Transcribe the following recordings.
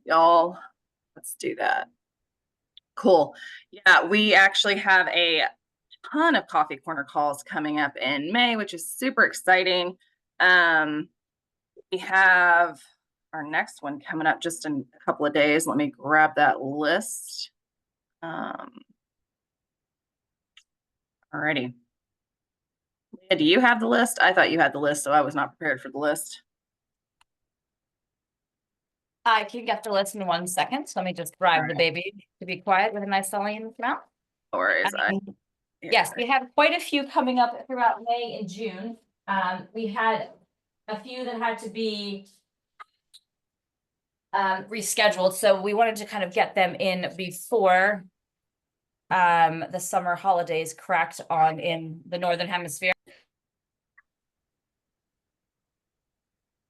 y'all. Let's do that. Cool. Yeah, we actually have a ton of coffee corner calls coming up in May, which is super exciting. We have our next one coming up just in a couple of days. Let me grab that list. Alrighty. Leah, do you have the list? I thought you had the list, so I was not prepared for the list. I can get the list in 1 second. So let me just drive the baby to be quiet with a nice volume come out. No worries. Yes, we have quite a few coming up throughout May and June. We had a few that had to be rescheduled, so we wanted to kind of get them in before the summer holidays cracked on in the Northern Hemisphere.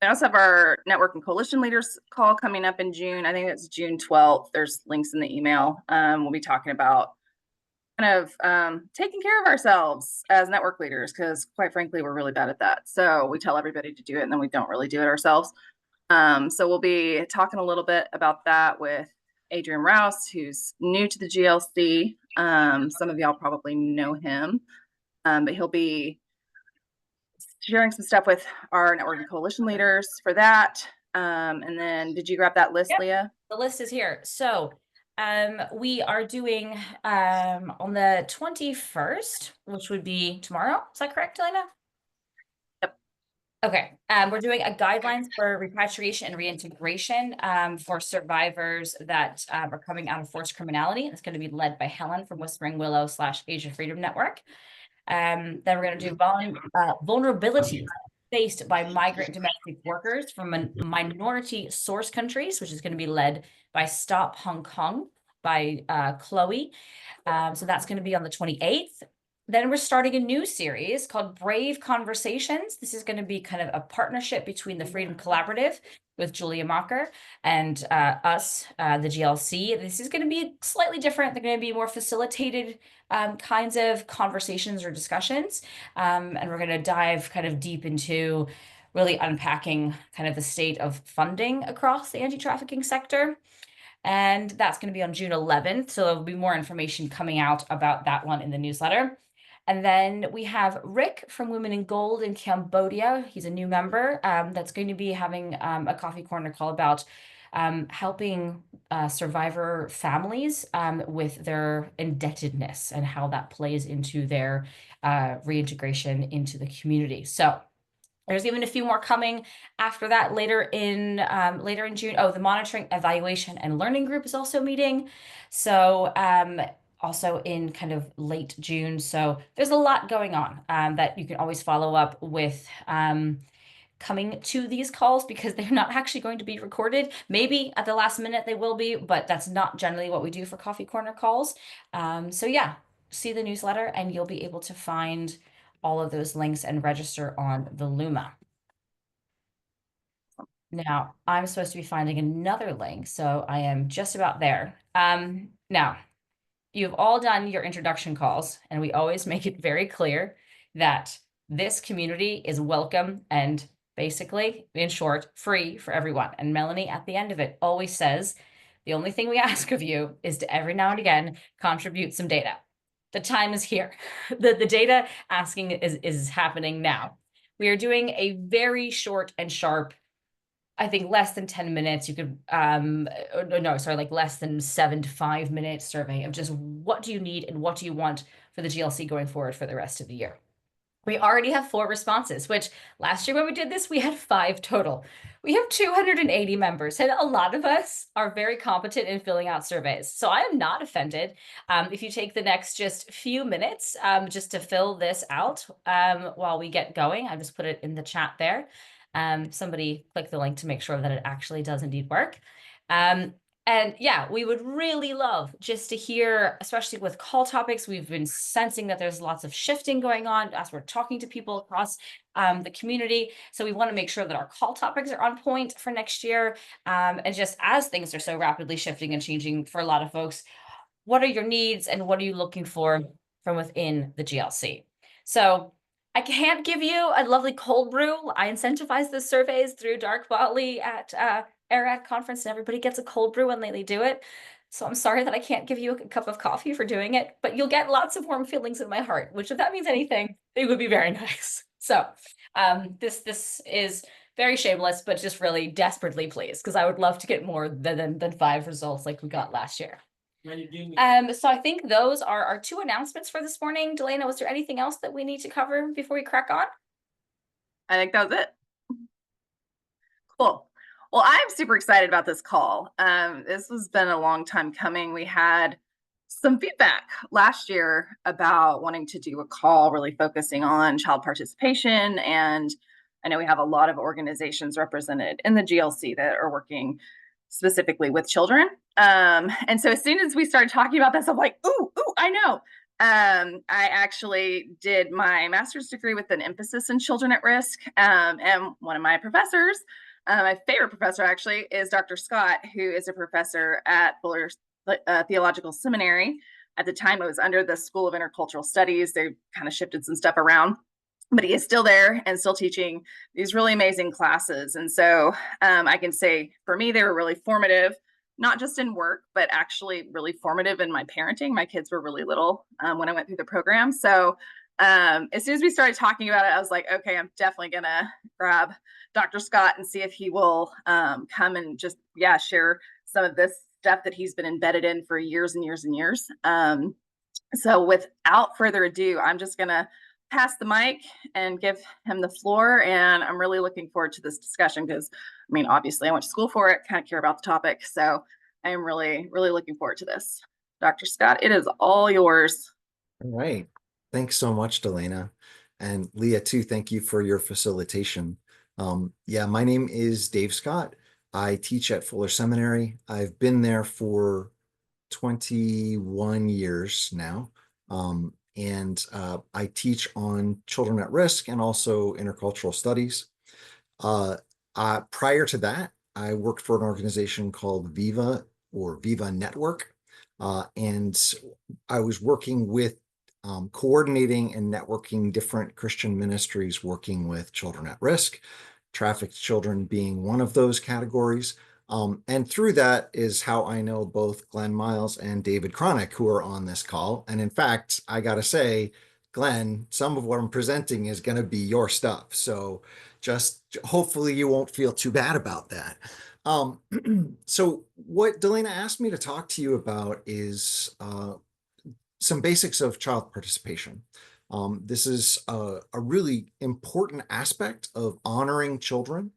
We also have our network and coalition leaders call coming up in June. I think it's June 12th. There's links in the email. We'll be talking about kind of taking care of ourselves as network leaders, because quite frankly, we're really bad at that. So we tell everybody to do it and then we don't really do it ourselves. So we'll be talking a little bit about that with Adrian Rouse, who's new to the GLC. Some of y'all probably know him, but he'll be sharing some stuff with our network and coalition leaders for that. And then did you grab that list, Yep. Leah? The list is here. So we are doing on the 21st, which would be tomorrow. Is that correct, Elena? Yep. Okay. We're doing a guidelines for repatriation and reintegration for survivors that are coming out of forced criminality. It's going to be led by Helen from Whispering Willow / Asia Freedom Network. Then we're going to do vulnerabilities faced by migrant domestic workers from minority source countries, which is going to be led by Stop Hong Kong by Chloe. So that's going to be on the 28th. Then we're starting a new series called Brave Conversations. This is going to be kind of a partnership between the Freedom Collaborative with Julia Mocker and us, the GLC. This is going to be slightly different. They're going to be more facilitated kinds of conversations or discussions. And we're going to dive kind of deep into really unpacking kind of the state of funding across the anti-trafficking sector. And that's going to be on June 11th. So there'll be more information coming out about that one in the newsletter. And then we have Rick from Women in Gold in Cambodia. He's a new member that's going to be having a coffee corner call about helping survivor families with their indebtedness and how that plays into their reintegration into the community. So there's even a few more coming after that later in June. Oh, the monitoring, evaluation, and learning group is also meeting. So also in kind of late June. So there's a lot going on that you can always follow up with coming to these calls, because they're not actually going to be recorded. Maybe at the last minute they will be, but that's not generally what we do for coffee corner calls. So yeah, see the newsletter and you'll be able to find all of those links and register on the Luma. Now, I'm supposed to be finding another link, so I am just about there. Now, you've all done your introduction calls, and we always make it very clear that this community is welcome and basically, in short, free for everyone. And Melanie, at the end of it, always says, the only thing we ask of you is to every now and again contribute some data. The time is here. The data asking is happening now. We are doing a very short and sharp, I think less than 10 minutes. You could, no, sorry, like less than 7 to 5 minute survey of just what do you need and what do you want for the GLC going forward for the rest of the year. We already have 4 responses, which last year when we did this, we had 5 total. We have 280 members, and a lot of us are very competent in filling out surveys. So I am not offended if you take the next just few minutes just to fill this out while we get going. I just put it in the chat there. Somebody click the link to make sure that it actually does indeed work. And yeah, we would really love just to hear, especially with call topics. We've been sensing that there's lots of shifting going on as we're talking to people across the community. So we want to make sure that our call topics are on point for next year. And just as things are so rapidly shifting and changing for a lot of folks, what are your needs and what are you looking for from within the GLC? So I can't give you a lovely cold brew. I incentivize the surveys through Dark Motley at ERAC conference and everybody gets a cold brew when they do it. So I'm sorry that I can't give you a cup of coffee for doing it, but you'll get lots of warm feelings in my heart, which if that means anything, it would be very nice. So this is very shameless, but just really desperately pleased because I would love to get more than 5 results like we got last year. So I think those are our 2 announcements for this morning. Delana, was there anything else that we need to cover before we crack on? I think that was it. Cool. Well, I'm super excited about this call. This has been a long time coming. We had some feedback last year about wanting to do a call really focusing on child participation. And I know we have a lot of organizations represented in the GLC that are working specifically with children. And so as soon as we started talking about this, I'm like, ooh, I know. I actually did my master's degree with an emphasis in children at risk. And one of my professors, my favorite professor actually, is Dr. Scott, who is a professor at Fuller Theological Seminary. At the time, it was under the School of Intercultural Studies. They kind of shifted some stuff around, but he is still there and still teaching these really amazing classes. And so I can say for me, they were really formative, not just in work, but actually really formative in my parenting. My kids were really little when I went through the program. So as soon as we started talking about it, I was like, okay, I'm definitely going to grab Dr. Scott and see if he will come and just, share some of this stuff that he's been embedded in for years and years and years. So without further ado, I'm just going to pass the mic and give him the floor. And I'm really looking forward to this discussion because, I mean, obviously I went to school for it, kind of care about the topic. So I am really, really looking forward to this. Dr. Scott, it is all yours. All right. Thanks so much, Delana. And Leah, too, thank you for your facilitation. My name is Dave Scott. I teach at Fuller Seminary. I've been there for 21 years now. I teach on children at risk and also intercultural studies. Prior to that, I worked for an organization called Viva or Viva Network. And I was working with coordinating and networking different Christian ministries working with children at risk, trafficked children being one of those categories. And through that is how I know both Glenn Miles and David Cronick, who are on this call. And in fact, I got to say, Glenn, some of what I'm presenting is going to be your stuff. So just hopefully you won't feel too bad about that. So what Delana asked me to talk to you about is some basics of child participation. This is a really important aspect of honoring children.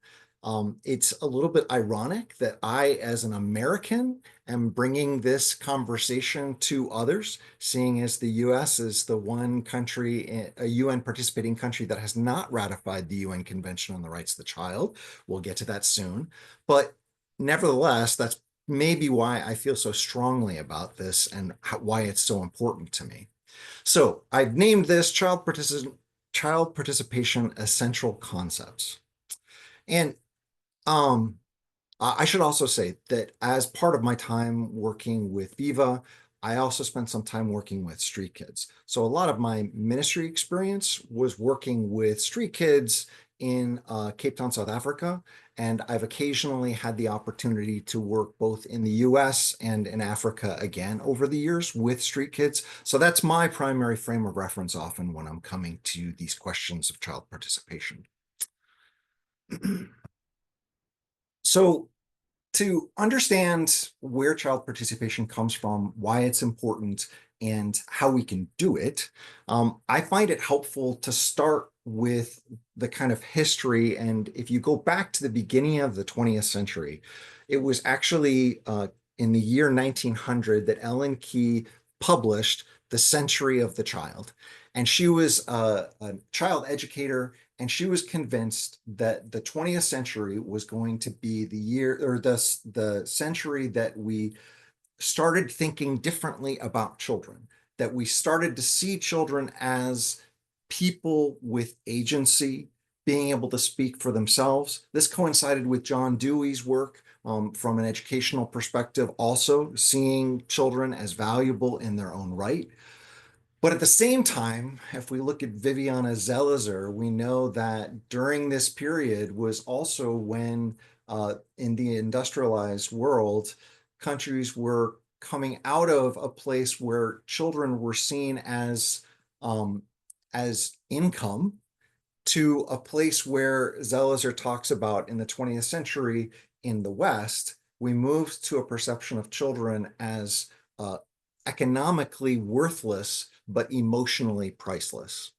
It's a little bit ironic that I, as an American, am bringing this conversation to others, seeing as the US is the one country, a UN participating country that has not ratified the UN Convention on the Rights of the Child. We'll get to that soon. But nevertheless, that's maybe why I feel so strongly about this and why it's so important to me. So I've named this Child Participation Essential Concepts. And I should also say that as part of my time working with Viva, I also spent some time working with street kids. So a lot of my ministry experience was working with street kids in Cape Town, South Africa. And I've occasionally had the opportunity to work both in the US and in Africa again over the years with street kids. So that's my primary frame of reference often when I'm coming to these questions of child participation. So to understand where child participation comes from, why it's important, and how we can do it, I find it helpful to start with the kind of history. And if you go back to the beginning of the 20th century, it was actually in the year 1900 that Ellen Key published The Century of the Child. And she was a child educator, and she was convinced that the 20th century was going to be the year or the century that we started thinking differently about children, that we started to see children as people with agency, being able to speak for themselves. This coincided with John Dewey's work from an educational perspective, also seeing children as valuable in their own right. But at the same time, if we look at Viviana Zelizer, we know that during this period was also when in the industrialized world, countries were coming out of a place where children were seen as income to a place where Zelizer talks about in the 20th century in the West, we moved to a perception of children as economically worthless, but emotionally priceless.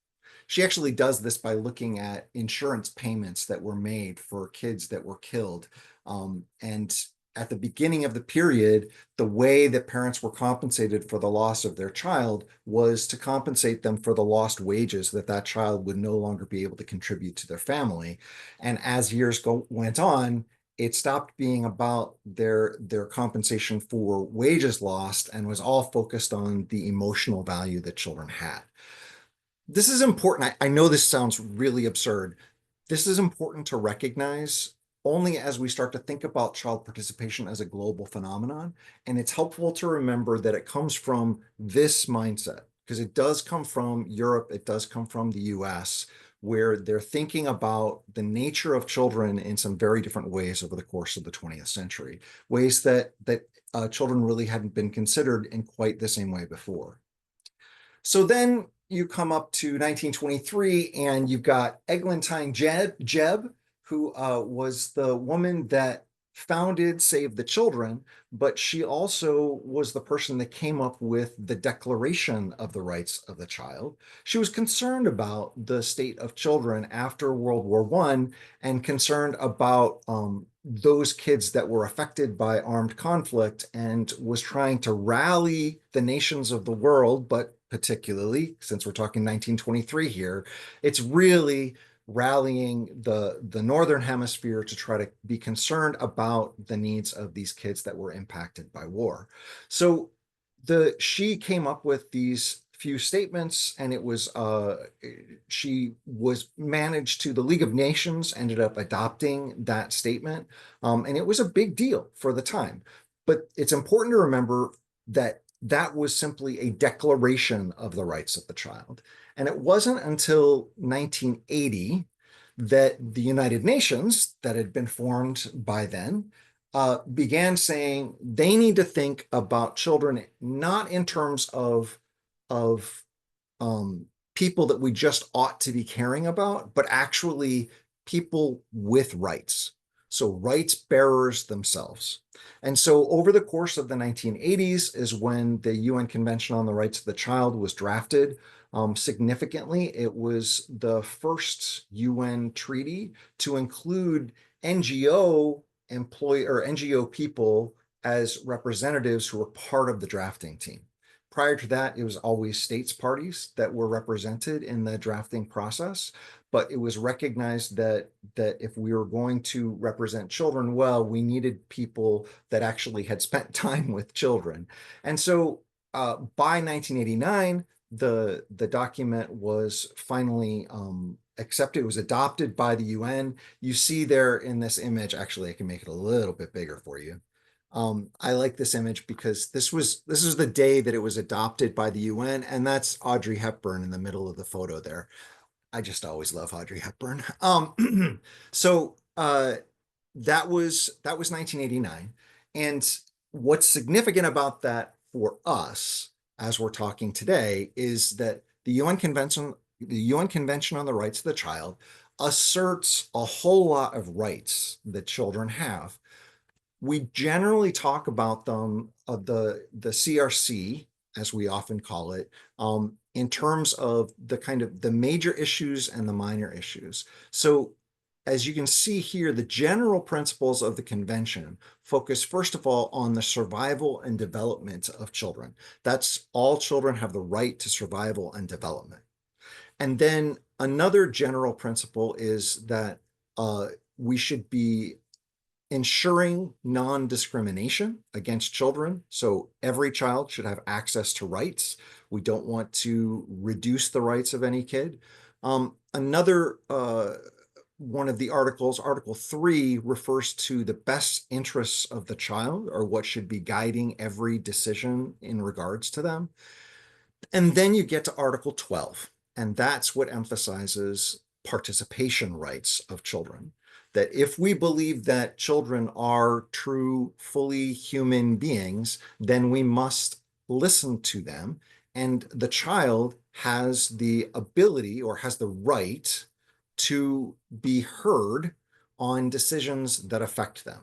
She actually does this by looking at insurance payments that were made for kids that were killed. And at the beginning of the period, the way that parents were compensated for the loss of their child was to compensate them for the lost wages that that child would no longer be able to contribute to their family. And as years went on, it stopped being about their compensation for wages lost and was all focused on the emotional value that children had. This is important. I know this sounds really absurd. This is important to recognize only as we start to think about child participation as a global phenomenon. And it's helpful to remember that it comes from this mindset, because it does come from Europe, it does come from the US, where they're thinking about the nature of children in some very different ways over the course of the 20th century, ways that children really hadn't been considered in quite the same way before. So then you come up to 1923 and you've got Eglantine Jebb, who was the woman that founded Save the Children, but she also was the person that came up with the Declaration of the Rights of the Child. She was concerned about the state of children after World War I and concerned about those kids that were affected by armed conflict, and was trying to rally the nations of the world, but particularly, since we're talking 1923 here, it's really rallying the Northern Hemisphere to try to be concerned about the needs of these kids that were impacted by war. So she came up with these few statements, and it was she was managed to, the League of Nations ended up adopting that statement, and it was a big deal for the time. But it's important to remember that that was simply a declaration of the rights of the child. And it wasn't until 1980 that the United Nations, that had been formed by then, began saying they need to think about children not in terms of people that we just ought to be caring about, but actually people with rights. So rights bearers themselves. And so over the course of the 1980s is when the UN Convention on the Rights of the Child was drafted. Significantly, it was the first UN treaty to include NGO people as representatives who were part of the drafting team. Prior to that, it was always states parties that were represented in the drafting process, but it was recognized that if we were going to represent children well, we needed people that actually had spent time with children. And so by 1989, the document was finally accepted. It was adopted by the UN. You see there in this image, actually, I can make it a little bit bigger for you. I like this image because this is the day that it was adopted by the UN, and that's Audrey Hepburn in the middle of the photo there. I just always love Audrey Hepburn. So that was 1989, and what's significant about that for us, as we're talking today, is that the UN Convention on the Rights of the Child asserts a whole lot of rights that children have. We generally talk about them, the CRC, as we often call it, in terms of the kind of the major issues and the minor issues. So as you can see here, the general principles of the convention focus, first of all, on the survival and development of children. That's all children have the right to survival and development. And then another general principle is that we should be ensuring non-discrimination against children. So every child should have access to rights. We don't want to reduce the rights of any kid. Another one of the articles, Article 3, refers to the best interests of the child, or what should be guiding every decision in regards to them. And then you get to Article 12, and that's what emphasizes participation rights of children. that if we believe that children are true, fully human beings, then we must listen to them. And the child has the ability or has the right to be heard on decisions that affect them.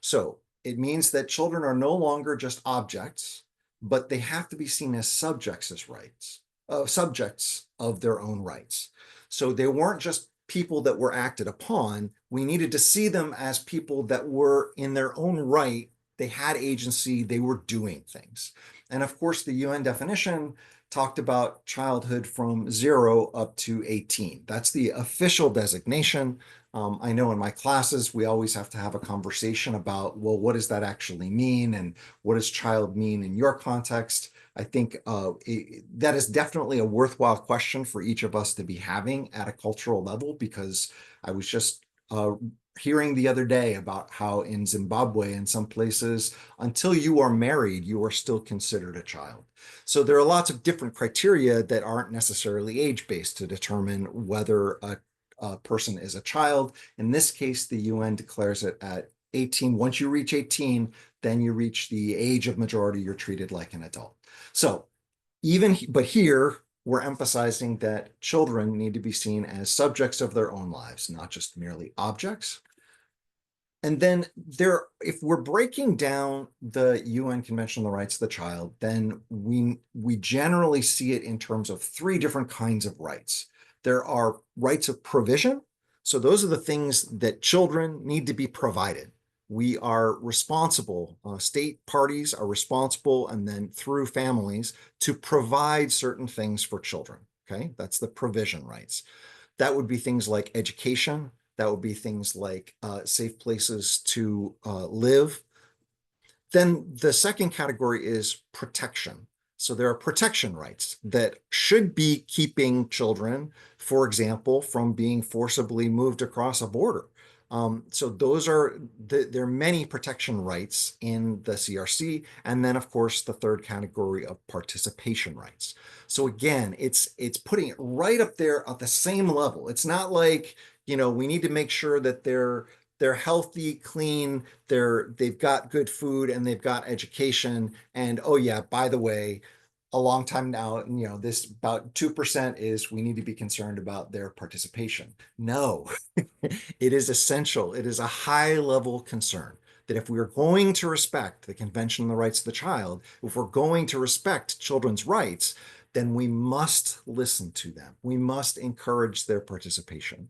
So it means that children are no longer just objects, but they have to be seen as subjects as rights, subjects of their own rights. So they weren't just people that were acted upon. We needed to see them as people that were in their own right. They had agency, they were doing things. And of course, the UN definition talked about childhood from 0 up to 18. That's the official designation. I know in my classes, we always have to have a conversation about, well, what does that actually mean? And what does child mean in your context? I think that is definitely a worthwhile question for each of us to be having at a cultural level, because I was just hearing the other day about how in Zimbabwe and some places, until you are married, you are still considered a child. So there are lots of different criteria that aren't necessarily age-based to determine whether a person is a child. In this case, the UN declares it at 18. Once you reach 18, then you reach the age of majority, you're treated like an adult. So but here, we're emphasizing that children need to be seen as subjects of their own lives, not just merely objects. And then if we're breaking down the UN Convention on the Rights of the Child, then we generally see it in terms of 3 different kinds of rights. There are rights of provision. So those are the things that children need to be provided. We are responsible, state parties are responsible, and then through families, to provide certain things for children, okay? That's the provision rights. That would be things like education. That would be things like safe places to live. Then the second category is protection. So there are protection rights that should be keeping children, for example, from being forcibly moved across a border. So there are many protection rights in the CRC. And then, of course, the third category of participation rights. So again, it's putting it right up there at the same level. It's not like, we need to make sure that they're healthy, clean, they've got good food, and they've got education. And oh yeah, by the way, a long time now, this about 2% is we need to be concerned about their participation. No, it is essential. It is a high level concern that if we are going to respect the Convention on the Rights of the Child, if we're going to respect children's rights, then we must listen to them. We must encourage their participation.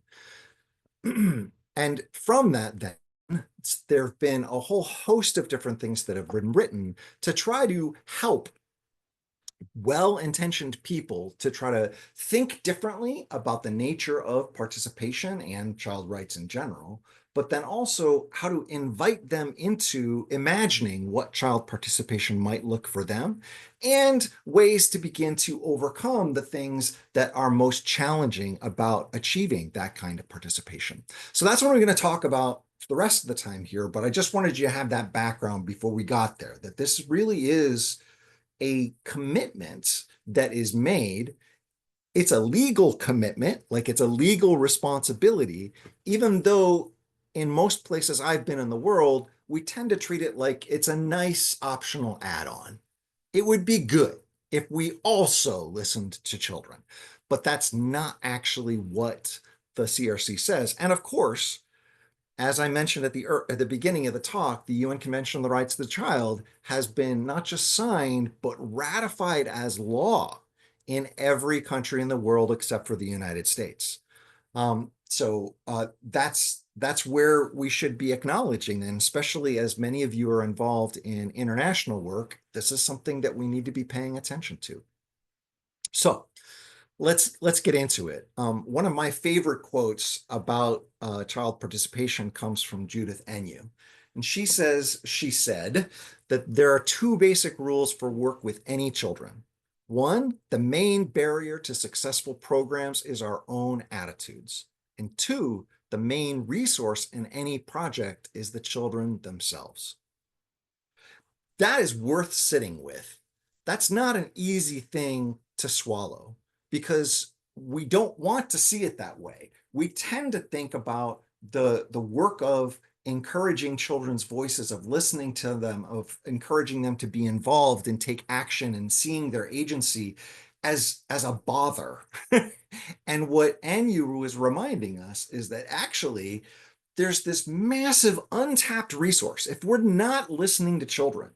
And from that, then, there have been a whole host of different things that have been written to try to help well-intentioned people to try to think differently about the nature of participation and child rights in general, but then also how to invite them into imagining what child participation might look for them, and ways to begin to overcome the things that are most challenging about achieving that kind of participation. So that's what we're going to talk about for the rest of the time here, but I just wanted you to have that background before we got there, that this really is a commitment that is made. It's a legal commitment, like it's a legal responsibility, even though in most places I've been in the world, we tend to treat it like it's a nice optional add-on. It would be good if we also listened to children, but that's not actually what the CRC says. And of course, as I mentioned at the beginning of the talk, the UN Convention on the Rights of the Child has been not just signed, but ratified as law in every country in the world except for the United States. So that's where we should be acknowledging, and especially as many of you are involved in international work, this is something that we need to be paying attention to. So let's get into it. One of my favorite quotes about child participation comes from Judith Enyu. And she said that there are 2 basic rules for work with any children. 1, the main barrier to successful programs is our own attitudes. And 2, the main resource in any project is the children themselves. That is worth sitting with. That's not an easy thing to swallow, because we don't want to see it that way. We tend to think about the work of encouraging children's voices, of listening to them, of encouraging them to be involved and take action and seeing their agency as a bother. And what NU is reminding us is that actually there's this massive untapped resource. If we're not listening to children,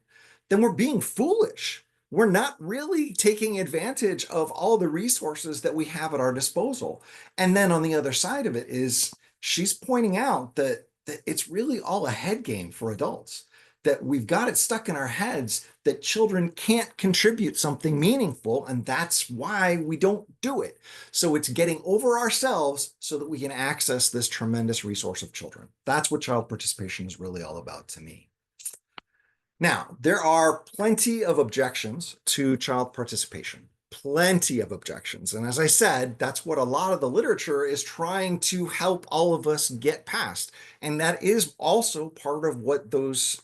then we're being foolish. We're not really taking advantage of all the resources that we have at our disposal. And then on the other side of it is she's pointing out that it's really all a head game for adults, that we've got it stuck in our heads that children can't contribute something meaningful, and that's why we don't do it. So it's getting over ourselves so that we can access this tremendous resource of children. That's what child participation is really all about to me. Now, there are plenty of objections to child participation, plenty of objections. And as I said, that's what a lot of the literature is trying to help all of us get past. And that is also part of what those,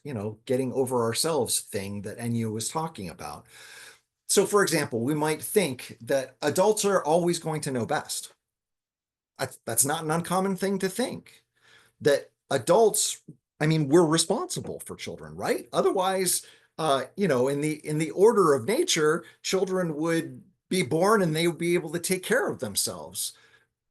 getting over ourselves thing that NU was talking about. So for example, we might think that adults are always going to know best. That's not an uncommon thing to think. That adults, we're responsible for children, right? Otherwise, in the order of nature, children would be born and they would be able to take care of themselves.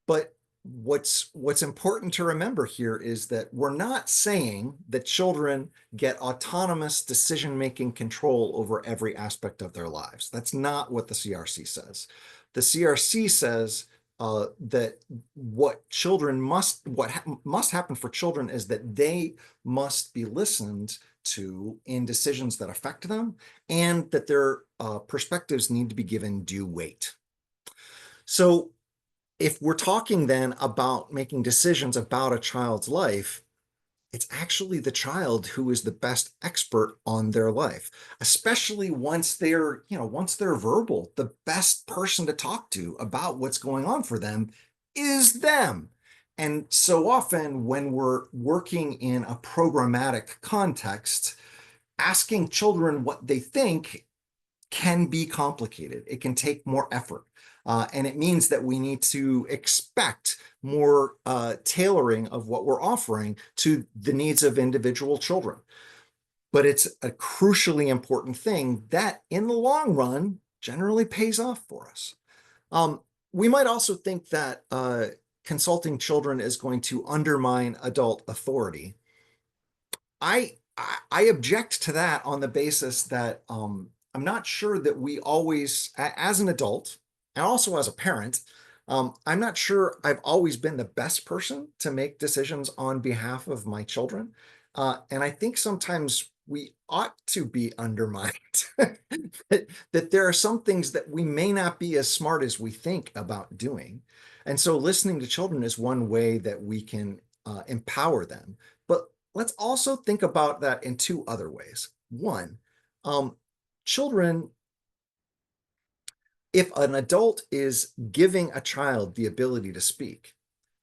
But what's important to remember here is that we're not saying that children get autonomous decision-making control over every aspect of their lives. That's not what the CRC says. The CRC says that what must happen for children is that they must be listened to in decisions that affect them, and that their perspectives need to be given due weight. So if we're talking then about making decisions about a child's life, it's actually the child who is the best expert on their life, especially once they're verbal. The best person to talk to about what's going on for them is them. And so often when we're working in a programmatic context, asking children what they think can be complicated. It can take more effort. And it means that we need to expect more tailoring of what we're offering to the needs of individual children. But it's a crucially important thing that in the long run generally pays off for us. We might also think that consulting children is going to undermine adult authority. I object to that on the basis that I'm not sure that we always, as an adult and also as a parent, I'm not sure I've always been the best person to make decisions on behalf of my children. And I think sometimes we ought to be undermined, that there are some things that we may not be as smart as we think about doing. And so listening to children is one way that we can empower them. But let's also think about that in two other ways. One, children, if an adult is giving a child the ability to speak,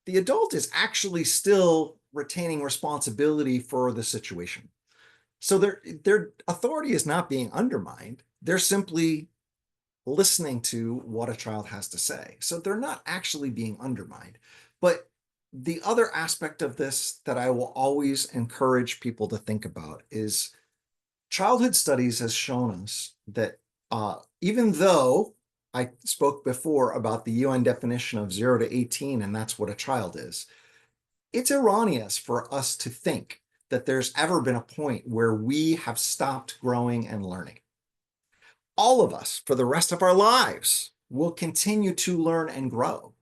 the adult is actually still retaining responsibility for the situation. So their authority is not being undermined. They're simply listening to what a child has to say. So they're not actually being undermined. But the other aspect of this that I will always encourage people to think about is childhood studies has shown us that even though I spoke before about the UN definition of 0 to 18, and that's what a child is, it's erroneous for us to think that there's ever been a point where we have stopped growing and learning. All of us, for the rest of our lives, will continue to learn and grow.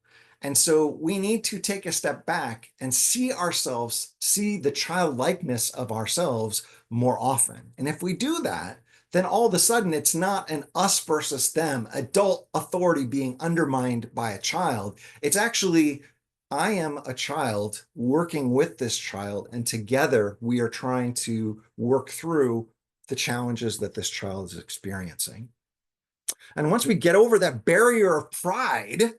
And so we need to take a step back and see the childlikeness of ourselves more often. And if we do that, then all of a sudden it's not an us versus them, adult authority being undermined by a child. It's actually, I am a child working with this child, and together we are trying to work through the challenges that this child is experiencing. And once we get over that barrier of pride,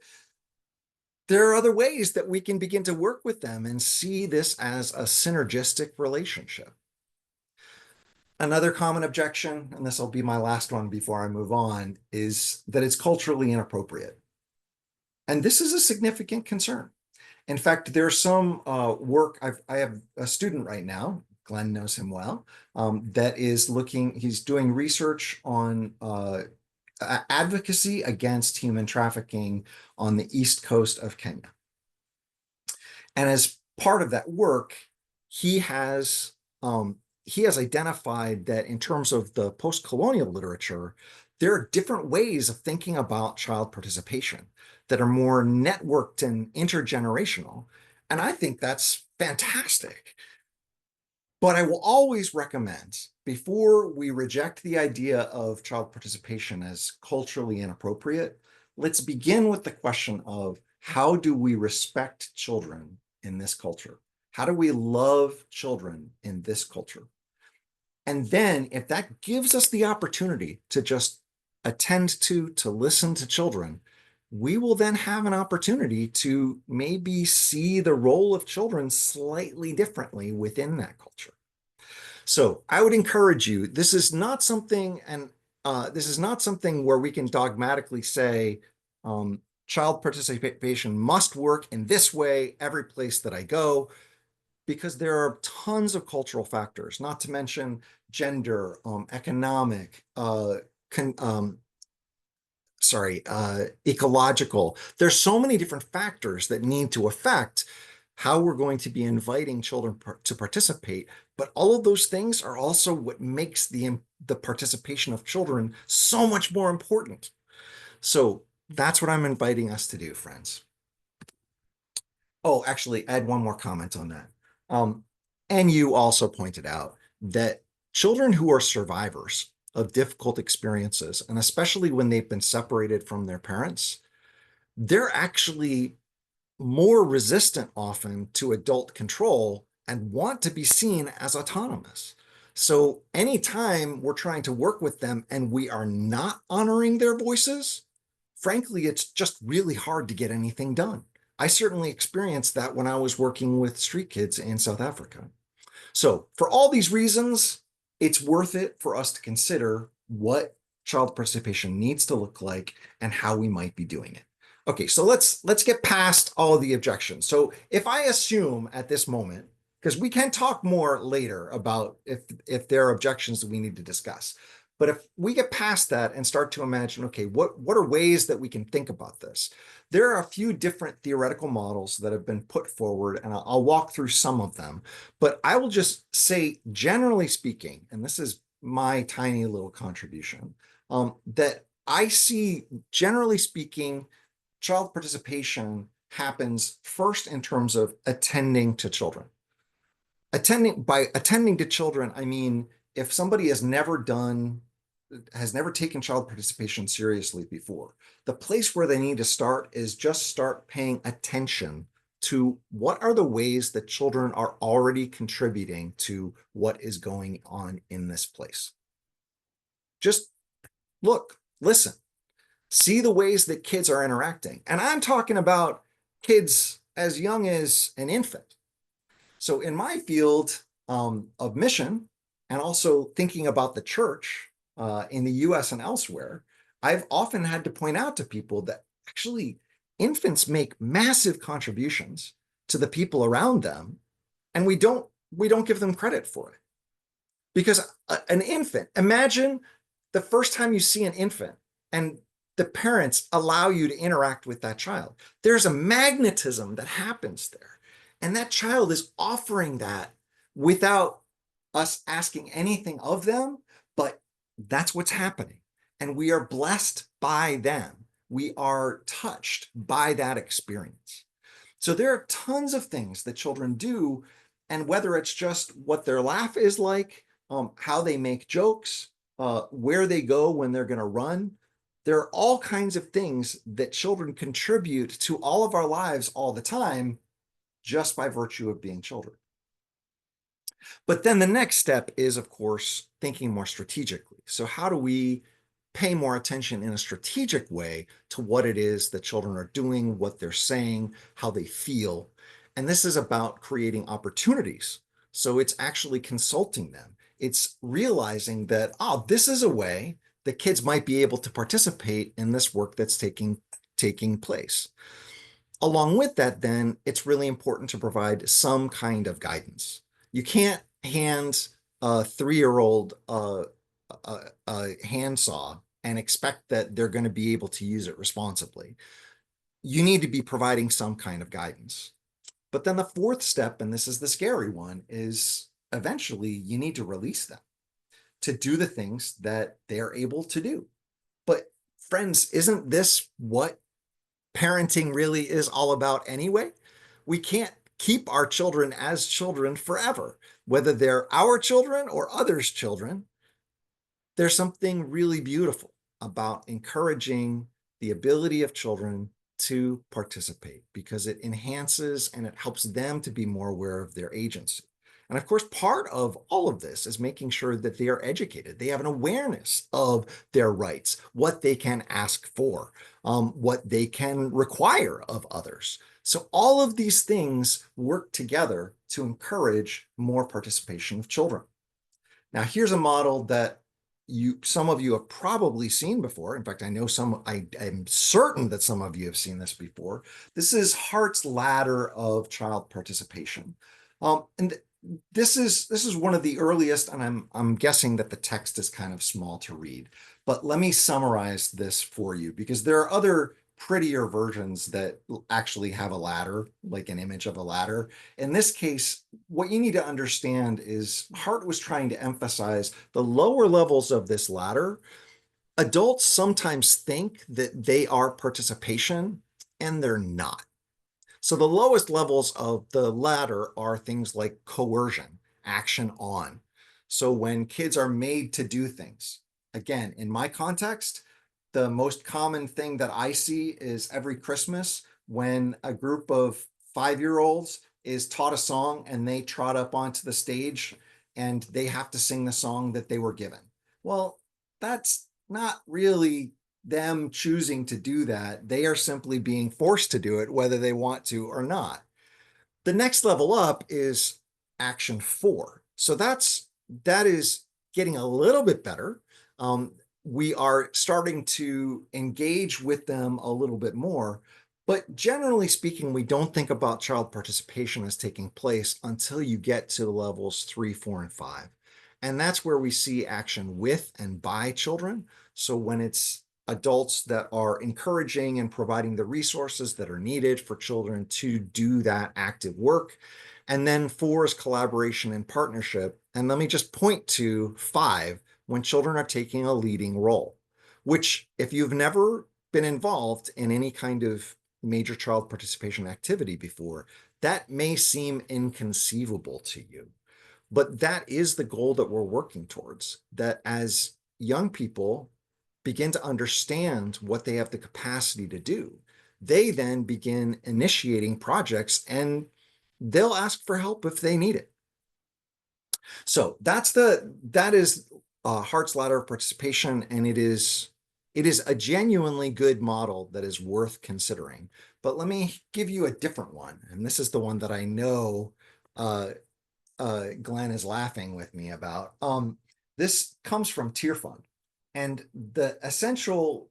there are other ways that we can begin to work with them and see this as a synergistic relationship. Another common objection, and this will be my last one before I move on, is that it's culturally inappropriate. And this is a significant concern. In fact, there's some work. I have a student right now, Glenn knows him well, that is he's doing research on advocacy against human trafficking on the east coast of Kenya. And as part of that work, he has identified that in terms of the post-colonial literature, there are different ways of thinking about child participation that are more networked and intergenerational. And I think that's fantastic. But I will always recommend, before we reject the idea of child participation as culturally inappropriate, let's begin with the question of how do we respect children in this culture? How do we love children in this culture? And then if that gives us the opportunity to just attend to listen to children, we will then have an opportunity to maybe see the role of children slightly differently within that culture. So I would encourage you, this is not something, and this is not something where we can dogmatically say, child participation must work in this way every place that I go, because there are tons of cultural factors, not to mention gender, economic, ecological. There's so many different factors that need to affect how we're going to be inviting children to participate. But all of those things are also what makes the participation of children so much more important. So that's what I'm inviting us to do, friends. Oh, actually, add one more comment on that. And you also pointed out that children who are survivors of difficult experiences, and especially when they've been separated from their parents, they're actually more resistant often to adult control and want to be seen as autonomous. So anytime we're trying to work with them and we are not honoring their voices, frankly, it's just really hard to get anything done. I certainly experienced that when I was working with street kids in South Africa. So for all these reasons, it's worth it for us to consider what child participation needs to look like and how we might be doing it. Okay, so let's get past all of the objections. So if I assume at this moment, because we can talk more later about if there are objections that we need to discuss, but if we get past that and start to imagine, okay, what are ways that we can think about this? There are a few different theoretical models that have been put forward, and I'll walk through some of them. But I will just say, generally speaking, and this is my tiny little contribution, that I see, generally speaking, child participation happens first in terms of attending to children. By attending to children, I mean, if somebody has never taken child participation seriously before, the place where they need to start is just start paying attention to what are the ways that children are already contributing to what is going on in this place. Just look, listen, see the ways that kids are interacting. And I'm talking about kids as young as an infant. So in my field of mission, and also thinking about the church in the US and elsewhere, I've often had to point out to people that actually infants make massive contributions to the people around them, and we don't give them credit for it. Because an infant, imagine the first time you see an infant and the parents allow you to interact with that child. There's a magnetism that happens there. And that child is offering that without us asking anything of them, but that's what's happening. And we are blessed by them. We are touched by that experience. So there are tons of things that children do, and whether it's just what their laugh is like, how they make jokes, where they go when they're going to run, there are all kinds of things that children contribute to all of our lives all the time, just by virtue of being children. But then the next step is, of course, thinking more strategically. So how do we pay more attention in a strategic way to what it is that children are doing, what they're saying, how they feel? And this is about creating opportunities. So it's actually consulting them. It's realizing that, oh, this is a way that kids might be able to participate in this work that's taking place. Along with that, then it's really important to provide some kind of guidance. You can't hand a 3-year-old a handsaw and expect that they're going to be able to use it responsibly. You need to be providing some kind of guidance. But then the fourth step, and this is the scary one, is eventually you need to release them to do the things that they're able to do. But friends, isn't this what parenting really is all about anyway? We can't keep our children as children forever, whether they're our children or others' children. There's something really beautiful about encouraging the ability of children to participate because it enhances and it helps them to be more aware of their agency. And of course, part of all of this is making sure that they are educated. They have an awareness of their rights, what they can ask for, what they can require of others. So all of these things work together to encourage more participation of children. Now, here's a model that some of you have probably seen before. In fact, I know I'm certain that some of you have seen this before. This is Hart's ladder of child participation. And this is one of the earliest, and I'm guessing that the text is kind of small to read. But let me summarize this for you because there are other prettier versions that actually have a ladder, like an image of a ladder. In this case, what you need to understand is Hart was trying to emphasize the lower levels of this ladder. Adults sometimes think that they are participation, and they're not. So the lowest levels of the ladder are things like coercion, action on. So when kids are made to do things, again, in my context, the most common thing that I see is every Christmas when a group of 5-year-olds is taught a song and they trot up onto the stage and they have to sing the song that they were given. Well, that's not really them choosing to do that. They are simply being forced to do it, whether they want to or not. The next level up is action 4. So that is getting a little bit better. We are starting to engage with them a little bit more, but generally speaking, we don't think about child participation as taking place until you get to levels 3, 4, and 5. And that's where we see action with and by children. So when it's adults that are encouraging and providing the resources that are needed for children to do that active work. And then 4 is collaboration and partnership. And let me just point to 5, when children are taking a leading role, which if you've never been involved in any kind of major child participation activity before, that may seem inconceivable to you. But that is the goal that we're working towards, that as young people begin to understand what they have the capacity to do, they then begin initiating projects and they'll ask for help if they need it. So that is Hart's ladder of participation, and it is a genuinely good model that is worth considering. But let me give you a different one, and this is the one that I know Glenn is laughing with me about. This comes from Tier Fund, and the essential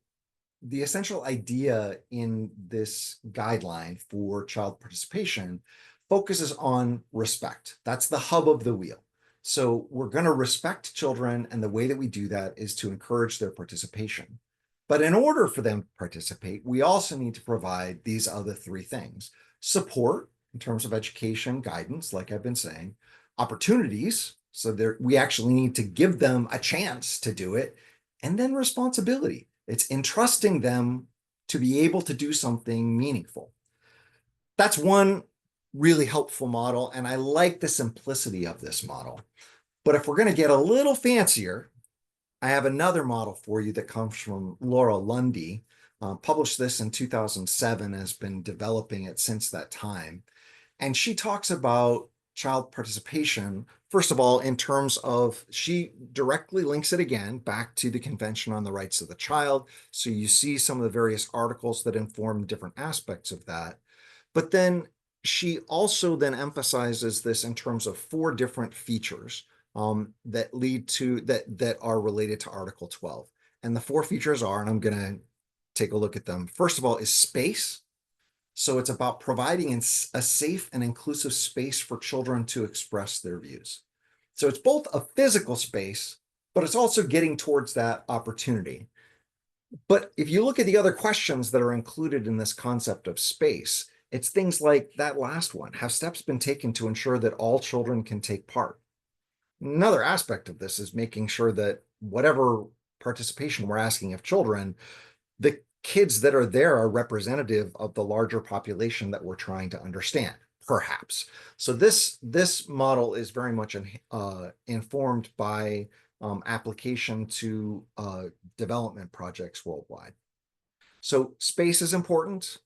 idea in this guideline for child participation focuses on respect. That's the hub of the wheel. So we're going to respect children, and the way that we do that is to encourage their participation. But in order for them to participate, we also need to provide these other 3 things: support in terms of education, guidance, like I've been saying, opportunities, so we actually need to give them a chance to do it, and then responsibility. It's entrusting them to be able to do something meaningful. That's one really helpful model, and I like the simplicity of this model. But if we're going to get a little fancier, I have another model for you that comes from Laura Lundy, published this in 2007, has been developing it since that time. And she talks about child participation, first of all, in terms of, she directly links it again back to the Convention on the Rights of the Child. So you see some of the various articles that inform different aspects of that. But then she also then emphasizes this in terms of 4 different features that lead to that are related to Article 12. And the 4 features are, and I'm going to take a look at them. First of all, is space. So it's about providing a safe and inclusive space for children to express their views. So it's both a physical space, but it's also getting towards that opportunity. But if you look at the other questions that are included in this concept of space, it's things like that last one. Have steps been taken to ensure that all children can take part? Another aspect of this is making sure that whatever participation we're asking of children, the kids that are there are representative of the larger population that we're trying to understand, perhaps. So this model is very much informed by application to development projects worldwide. So space is important.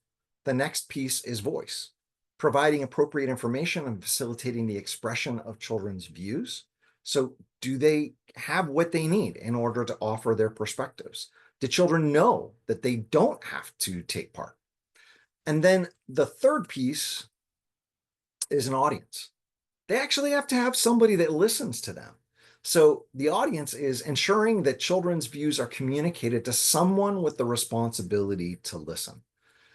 The next piece is voice, providing appropriate information and facilitating the expression of children's views. So do they have what they need in order to offer their perspectives? Do children know that they don't have to take part? And then the third piece is an audience. They actually have to have somebody that listens to them. So the audience is ensuring that children's views are communicated to someone with the responsibility to listen.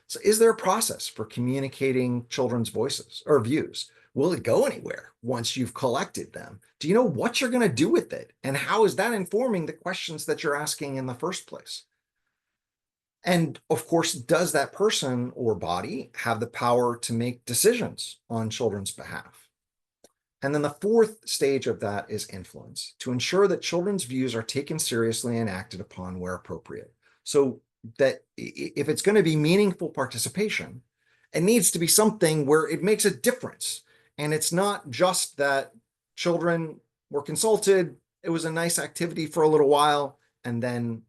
So is there a process for communicating children's voices or views? Will it go anywhere once you've collected them? Do you know what you're going to do with it? And how is that informing the questions that you're asking in the first place? And of course, does that person or body have the power to make decisions on children's behalf? And then the fourth stage of that is influence, to ensure that children's views are taken seriously and acted upon where appropriate. So that if it's going to be meaningful participation, it needs to be something where it makes a difference. And it's not just that children were consulted, it was a nice activity for a little while, and then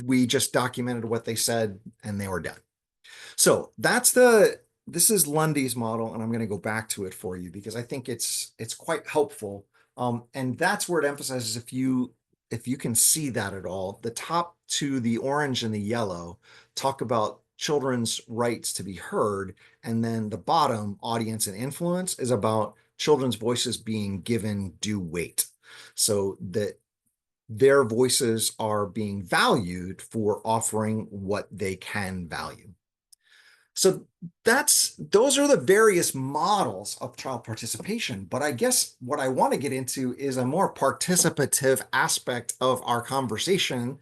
we just documented what they said and they were done. So this is Lundy's model, and I'm going to go back to it for you because I think it's quite helpful. And that's where it emphasizes, if you can see that at all, the top two, the orange and the yellow, talk about children's rights to be heard, and then the bottom, audience and influence, is about children's voices being given due weight, so that their voices are being valued for offering what they can value. So those are the various models of child participation. But I guess what I want to get into is a more participative aspect of our conversation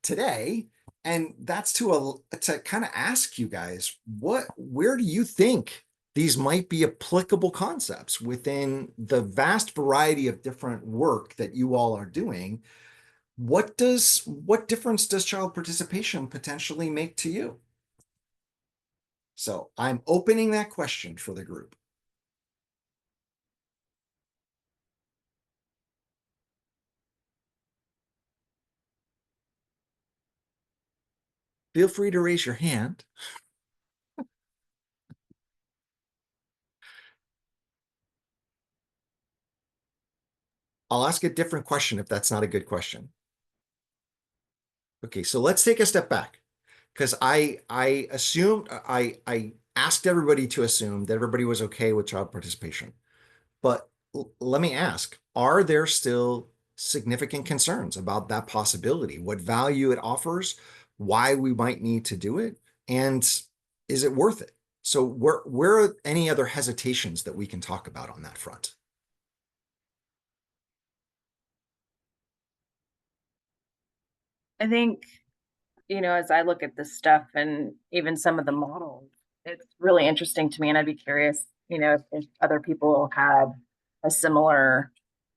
today. And that's to kind of ask you guys, where do you think these might be applicable concepts within the vast variety of different work that you all are doing? What difference does child participation potentially make to you? So I'm opening that question for the group. Feel free to raise your hand. I'll ask a different question if that's not a good question. Okay, so let's take a step back, because I assumed I asked everybody to assume that everybody was okay with child participation. But let me ask, are there still significant concerns about that possibility? What value it offers, why we might need to do it, and is it worth it? So where are any other hesitations that we can talk about on that front? I think, as I look at this stuff and even some of the models, it's really interesting to me. And I'd be curious, if other people had a similar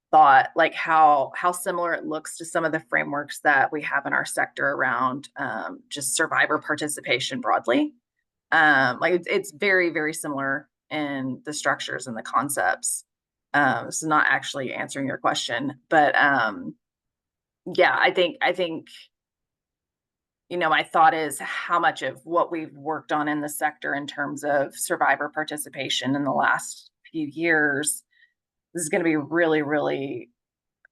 thought, like how similar it looks to some of the frameworks that we have in our sector around just survivor participation broadly. Like it's very, very similar in the structures and the concepts. This is not actually answering your question, but yeah, I think my thought is how much of what we've worked on in the sector in terms of survivor participation in the last few years, this is going to be really, really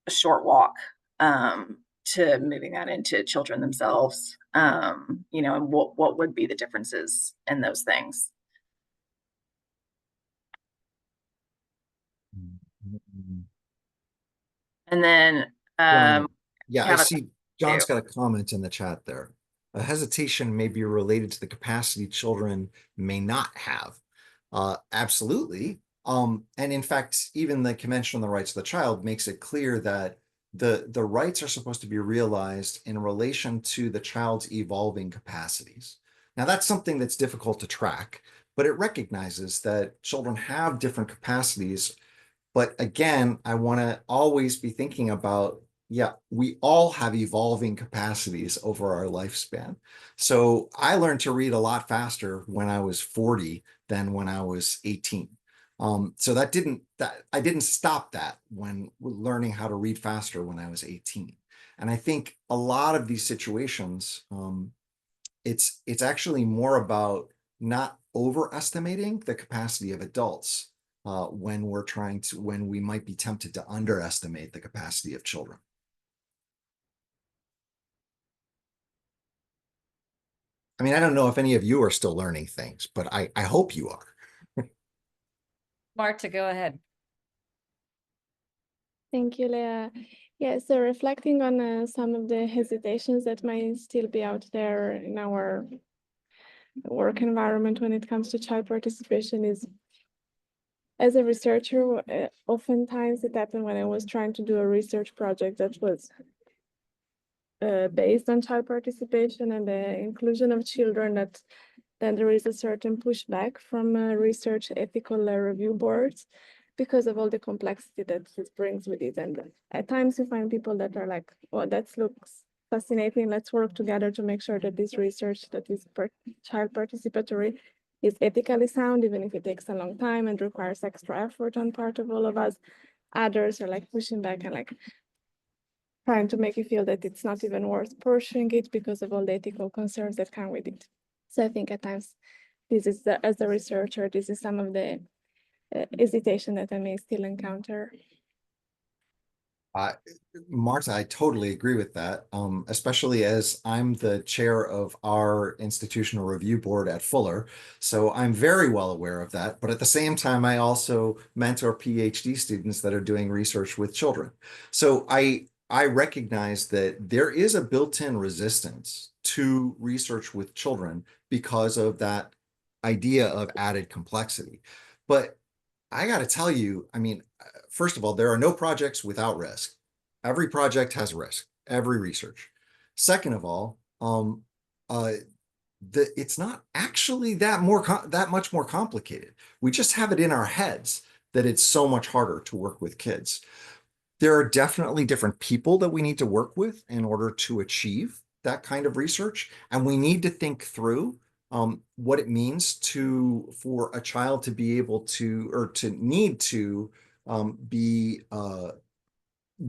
a short walk to moving that into children themselves, and what would be the differences in those things. And then Yeah, I see John's too. got a comment in the chat there. a hesitation may be related to the capacity children may not have. Absolutely. And in fact, even the Convention on the Rights of the Child makes it clear that the rights are supposed to be realized in relation to the child's evolving capacities. Now, that's something that's difficult to track, but it recognizes that children have different capacities. But again, I want to always be thinking about, yeah, we all have evolving capacities over our lifespan. So I learned to read a lot faster when I was 40 than when I was 18. So I didn't stop that when learning how to read faster when I was 18. And I think a lot of these situations, it's actually more about not overestimating the capacity of adults when we might be tempted to underestimate the capacity of children. I mean, I don't know if any of you are still learning things, but I hope you are. Marta, go ahead. Thank you, Leah. Yeah, so reflecting on some of the hesitations that might still be out there in our work environment when it comes to child participation is, as a researcher, oftentimes it happened when I was trying to do a research project that was based on child participation and the inclusion of children, that then there is a certain pushback from research ethical review boards because of all the complexity that it brings with it. And at times you find people that are like, oh, that looks fascinating. Let's work together to make sure that this research that is child participatory is ethically sound, even if it takes a long time and requires extra effort on part of all of us. Others are like pushing back and like trying to make you feel that it's not even worth pursuing it because of all the ethical concerns that come with it. So I think at times this is, as a researcher, this is some of the hesitation that I may still encounter. Marta, I totally agree with that, especially as I'm the chair of our institutional review board at Fuller. So I'm very well aware of that. But at the same time, I also mentor PhD students that are doing research with children. So I recognize that there is a built-in resistance to research with children because of that idea of added complexity. But I got to tell you, I mean, first of all, there are no projects without risk. Every project has risk, every research. Second of all, it's not actually that much more complicated. We just have it in our heads that it's so much harder to work with kids. There are definitely different people that we need to work with in order to achieve that kind of research. And we need to think through what it means for a child to be able to, or to need to be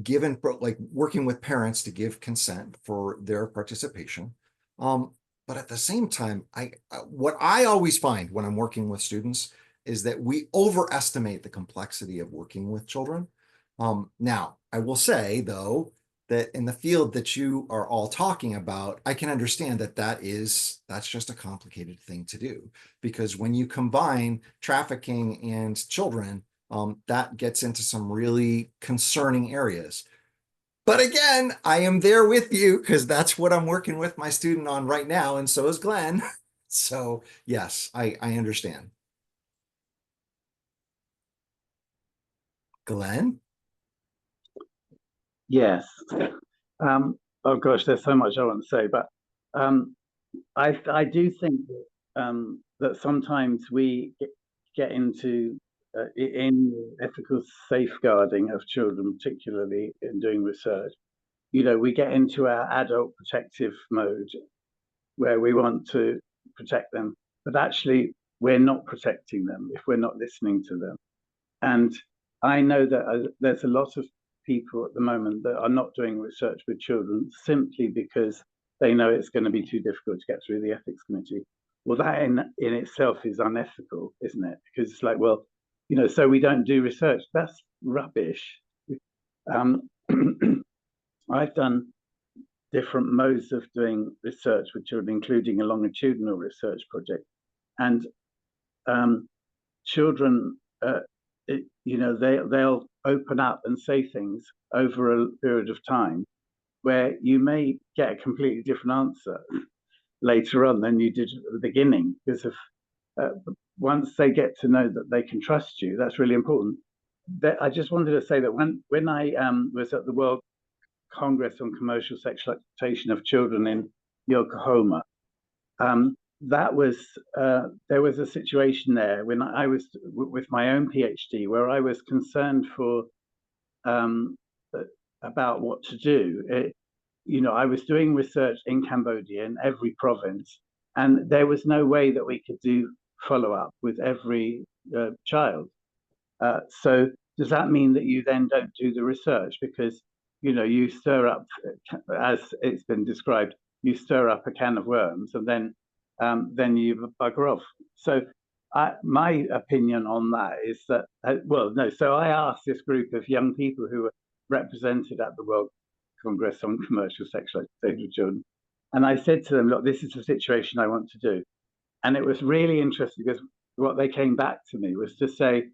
given, like working with parents to give consent for their participation. But at the same time, what I always find when I'm working with students is that we overestimate the complexity of working with children. Now, I will say, though, that in the field that you are all talking about, I can understand that that's just a complicated thing to do, because when you combine trafficking and children, that gets into some really concerning areas. But again, I am there with you because that's what I'm working with my student on right now, and so is Glenn. So yes, I understand. Glenn? Yes. Oh gosh, there's so much I want to say, but I do think that sometimes we get into in ethical safeguarding of children, particularly in doing research. You know, we get into our adult protective mode where we want to protect them, but actually we're not protecting them if we're not listening to them. And I know that there's a lot of people at the moment that are not doing research with children simply because they know it's going to be too difficult to get through the ethics committee. Well, that in itself is unethical, isn't it? Because it's like, well, you know, so we don't do research. That's rubbish. I've done different modes of doing research with children, including a longitudinal research project. And children, you know, they'll open up and say things over a period of time where you may get a completely different answer. later on than you did at the beginning, because of once they get to know that they can trust you, that's really important. I just wanted to say that when I was at the World Congress on Commercial Sexual Exploitation of Children in Yokohama, that was there was a situation there when I was with my own PhD where I was concerned for about what to do. I was doing research in Cambodia in every province, and there was no way that we could do follow-up with every child. So does that mean that you then don't do the research? Because you stir up, as it's been described, you stir up a can of worms, and then you bugger off. So my opinion on that is that, no. So I asked this group of young people who were represented at the World Congress on Commercial Sexual Exploitation of Children, and I said to them, look, this is the situation I want to do. And it was really interesting because what they came back to me was to say,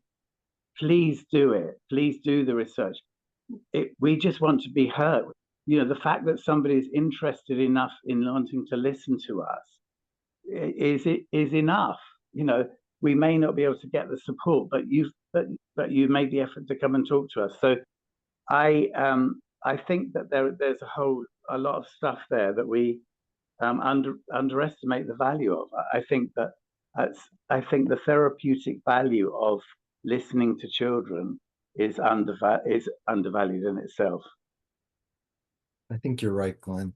please do it. Please do the research. We just want to be heard. The fact that somebody is interested enough in wanting to listen to us is enough. We may not be able to get the support, but you've made the effort to come and talk to us. So I think that there's a lot of stuff there that we underestimate the value of. I think the therapeutic value of listening to children is undervalued in itself. I think you're right, Glenn.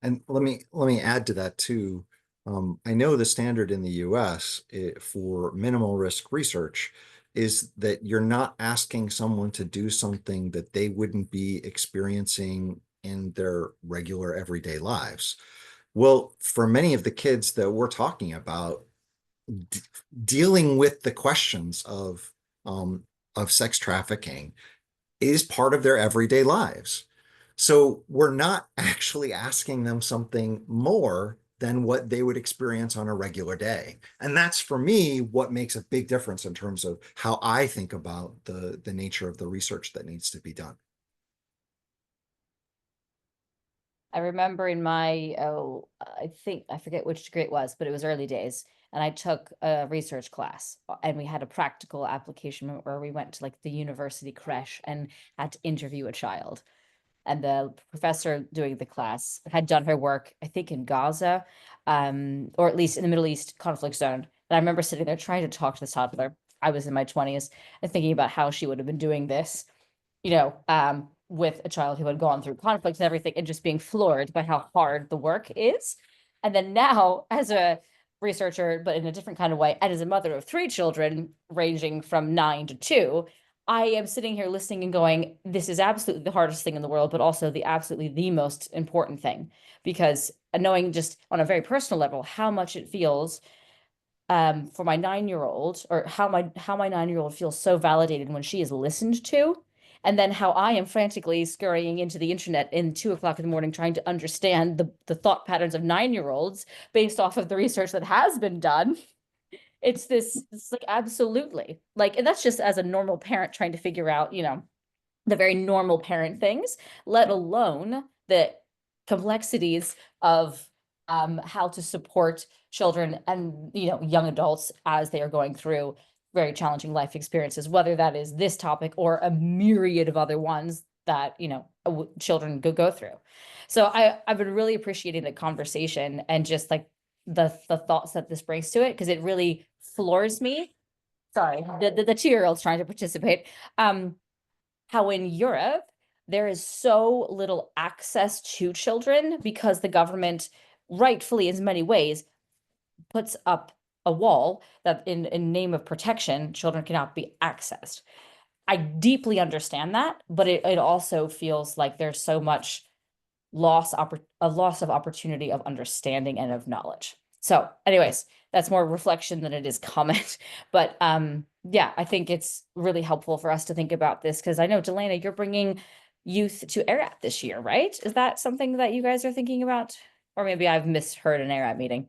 And let me add to that too. I know the standard in the US for minimal risk research is that you're not asking someone to do something that they wouldn't be experiencing in their regular everyday lives. Well, for many of the kids that we're talking about, dealing with the questions of sex trafficking is part of their everyday lives. So we're not actually asking them something more than what they would experience on a regular day. And that's, for me, what makes a big difference in terms of how I think about the nature of the research that needs to be done. I remember in my, I forget which degree it was, but it was early days. And I took a research class, and we had a practical application where we went to like the university creche and had to interview a child. And the professor doing the class had done her work, I think, in Gaza, or at least in the Middle East conflict zone. And I remember sitting there trying to talk to this toddler. I was in my 20s and thinking about how she would have been doing this, with a child who had gone through conflict and everything, and just being floored by how hard the work is. And then now, as a researcher, but in a different kind of way, and as a mother of 3 children ranging from 9 to 2, I am sitting here listening and going, this is absolutely the hardest thing in the world, but also absolutely the most important thing, because knowing just on a very personal level how much it feels for my 9-year-old, or how my 9-year-old feels so validated when she is listened to, and then how I am frantically scurrying into the internet in 2 o'clock in the morning trying to understand the thought patterns of 9-year-olds based off of the research that has been done. It's like, absolutely, like, and that's just as a normal parent trying to figure out, the very normal parent things, let alone the complexities of how to support children and, young adults as they are going through very challenging life experiences, whether that is this topic or a myriad of other ones that, children go through. So I've been really appreciating the conversation and just like the thoughts that this brings to it, because it really floors me. Sorry, the 2-year-old's trying to participate. How in Europe there is so little access to children because the government, rightfully in many ways, puts up a wall that in name of protection, children cannot be accessed. I deeply understand that, but it also feels like there's so much loss of opportunity of understanding and of knowledge. So anyways, that's more reflection than it is comment. But yeah, I think it's really helpful for us to think about this, because I know, Delana, you're bringing youth to ARAT this year, right? Is that something that you guys are thinking about? Or maybe I've misheard an ARAT meeting.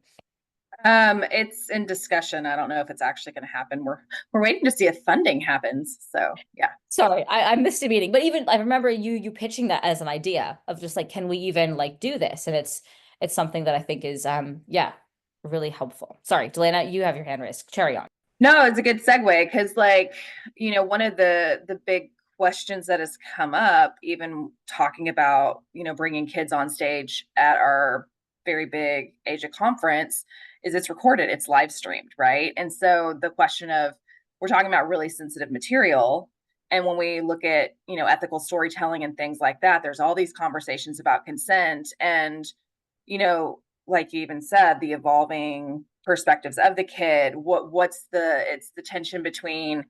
It's in discussion. I don't know if it's actually going to happen. We're waiting to see if funding happens. So yeah. Sorry, I missed a meeting, but even I remember you pitching that as an idea of just like, can we even like do this? And it's it's something that I think is, yeah, really helpful. Sorry, Delana, you have your hand raised. Carry on. No, it's a good segue because, like, one of the big questions that has come up, even talking about, bringing kids on stage at our very big Asia conference, is it's recorded, it's live streamed, right? And so the question of, we're talking about really sensitive material. And when we look at, ethical storytelling and things like that, there's all these conversations about consent and, like you even said, the evolving perspectives of the kid. It's the tension between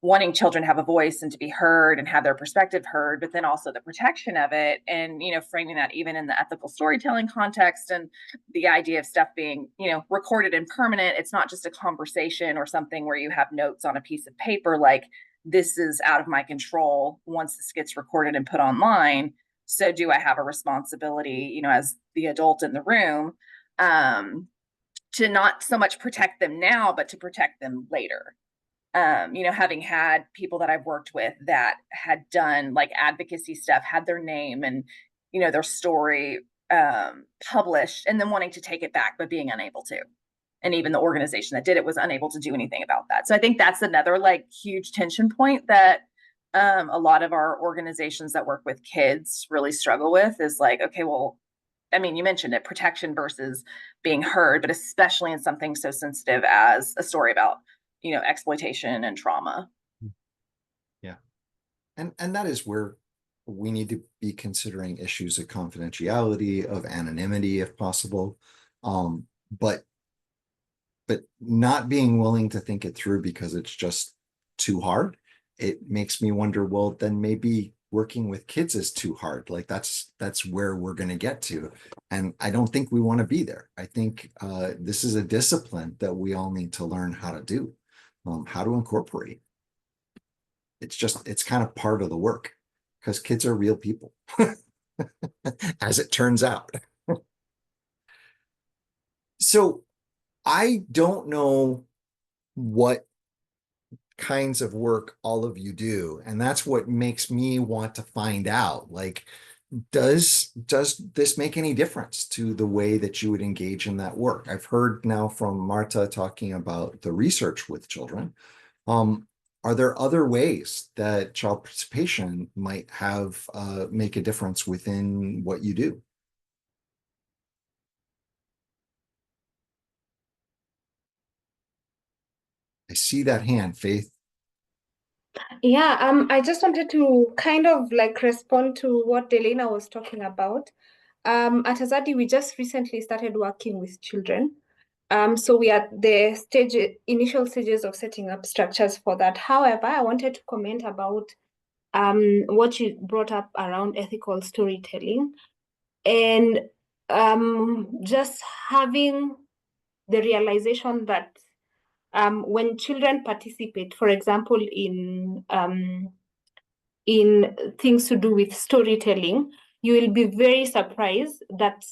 wanting children to have a voice and to be heard and have their perspective heard, but then also the protection of it and, framing that even in the ethical storytelling context and the idea of stuff being, recorded and permanent. It's not just a conversation or something where you have notes on a piece of paper, like this is out of my control once this gets recorded and put online. So do I have a responsibility, as the adult in the room, to not so much protect them now, but to protect them later? Having had people that I've worked with that had done like advocacy stuff, had their name and, their story published, and then wanting to take it back, but being unable to. And even the organization that did it was unable to do anything about that. So I think that's another like huge tension point that a lot of our organizations that work with kids really struggle with, is like, okay, well, I mean, you mentioned it, protection versus being heard, but especially in something so sensitive as a story about, exploitation and trauma. Yeah. And that is where we need to be considering issues of confidentiality, of anonymity, if possible. But not being willing to think it through because it's just too hard. It makes me wonder, well, then maybe working with kids is too hard. Like that's where we're going to get to. And I don't think we want to be there. I think this is a discipline that we all need to learn how to do, how to incorporate. It's kind of part of the work because kids are real people, as it turns out. So I don't know what kinds of work all of you do, and that's what makes me want to find out, like, does this make any difference to the way that you would engage in that work? I've heard now from Marta talking about the research with children. Are there other ways that child participation might have make a difference within what you do? I see that hand, Faith. Yeah, I just wanted to kind of like respond to what Delana was talking about. At Azadi, we just recently started working with children. So we are at the initial stages of setting up structures for that. However, I wanted to comment about what you brought up around ethical storytelling and just having the realization that when children participate, for example, in things to do with storytelling, you will be very surprised that,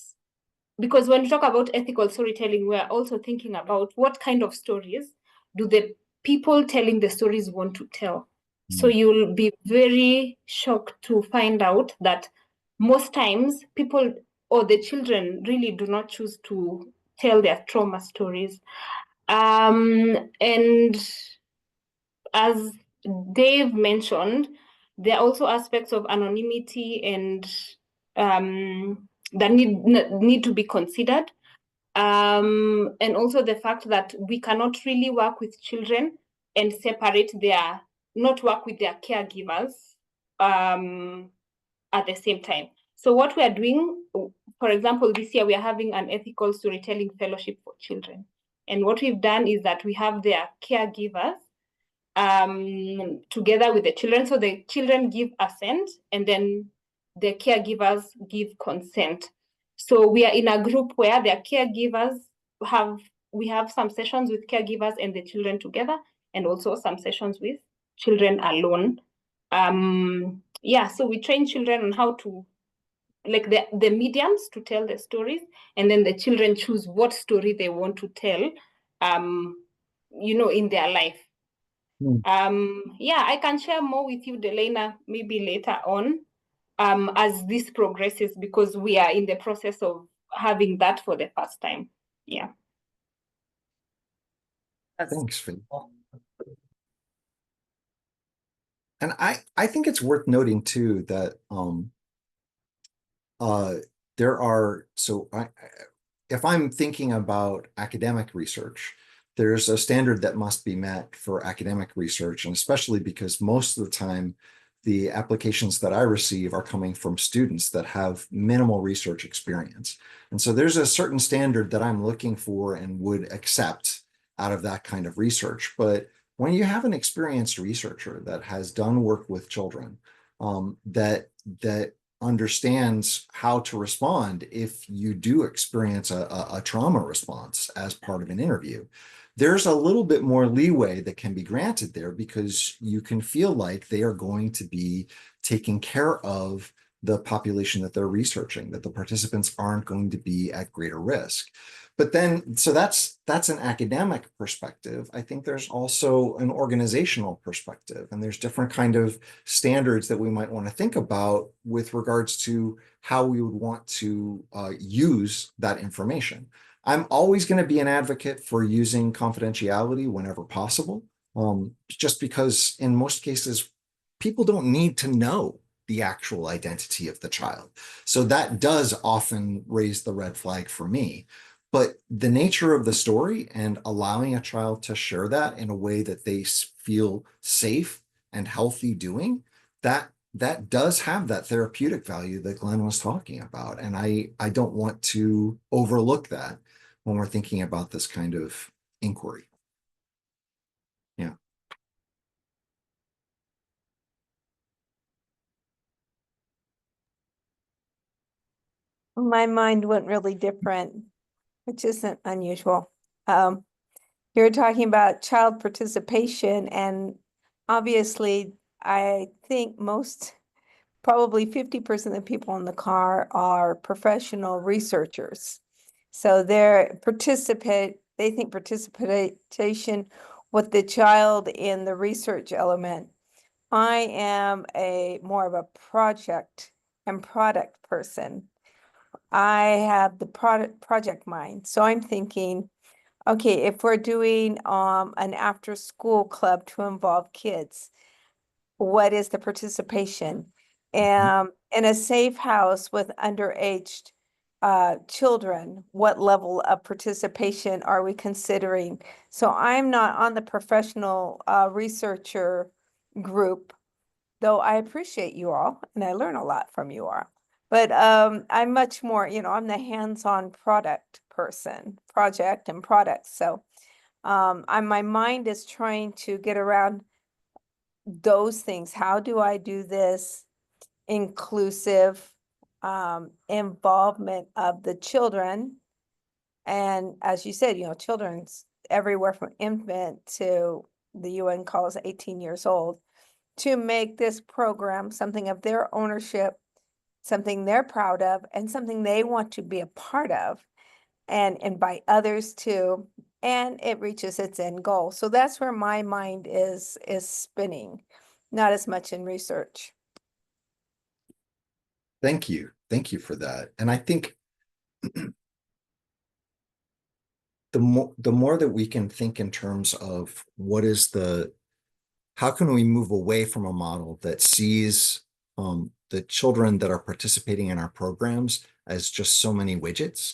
because when we talk about ethical storytelling, we're also thinking about what kind of stories do the people telling the stories want to tell. So you'll be very shocked to find out that most times people or the children really do not choose to tell their trauma stories. And as Dave mentioned, there are also aspects of anonymity and that need to be considered. And also the fact that we cannot really work with children and not work with their caregivers at the same time. So what we are doing, for example, this year we are having an ethical storytelling fellowship for children. And what we've done is that we have their caregivers together with the children. So the children give assent and then the caregivers give consent. So we are in a group where their caregivers we have some sessions with caregivers and the children together, and also some sessions with children alone. So we train children on how to, like, the mediums to tell the stories, and then the children choose what story they want to tell, in their life. I can share more with you, Delana, maybe later on, as this progresses, because we are in the process of having that for the first time. Yeah. That's Thanks, Faith. And I think it's worth noting too that there are, if I'm thinking about academic research, there's a standard that must be met for academic research, and especially because most of the time the applications that I receive are coming from students that have minimal research experience. And so there's a certain standard that I'm looking for and would accept out of that kind of research. But when you have an experienced researcher that has done work with children, that understands how to respond if you do experience a trauma response as part of an interview, there's a little bit more leeway that can be granted there, because you can feel like they are going to be taking care of the population that they're researching, that the participants aren't going to be at greater risk. But then, so that's an academic perspective. I think there's also an organizational perspective, and there's different kind of standards that we might want to think about with regards to how we would want to use that information. I'm always going to be an advocate for using confidentiality whenever possible, just because in most cases, people don't need to know the actual identity of the child. So that does often raise the red flag for me. But the nature of the story and allowing a child to share that in a way that they feel safe and healthy doing, that does have that therapeutic value that Glenn was talking about. And I don't want to overlook that when we're thinking about this kind of inquiry. Yeah. My mind went really different, which isn't unusual. You're talking about child participation, and obviously, I think probably 50% of the people in the car are professional researchers. So they think participation with the child in the research element. I am more of a project and product person. I have the project mind. So I'm thinking, okay, if we're doing an after school club to involve kids, what is the participation? In a safe house with underaged children, what level of participation are we considering? So I'm not on the professional researcher group, though I appreciate you all and I learn a lot from you all. But I'm much more, I'm the hands-on product person, project and product. So my mind is trying to get around those things. How do I do this inclusive involvement of the children? And as you said, children's everywhere from infant to the UN calls 18 years old, to make this program something of their ownership, something they're proud of, and something they want to be a part of and invite others to, and it reaches its end goal. So that's where my mind is spinning, not as much in research. Thank you. Thank you for that. And I think the more that we can think in terms of how can we move away from a model that sees the children that are participating in our programs as just so many widgets,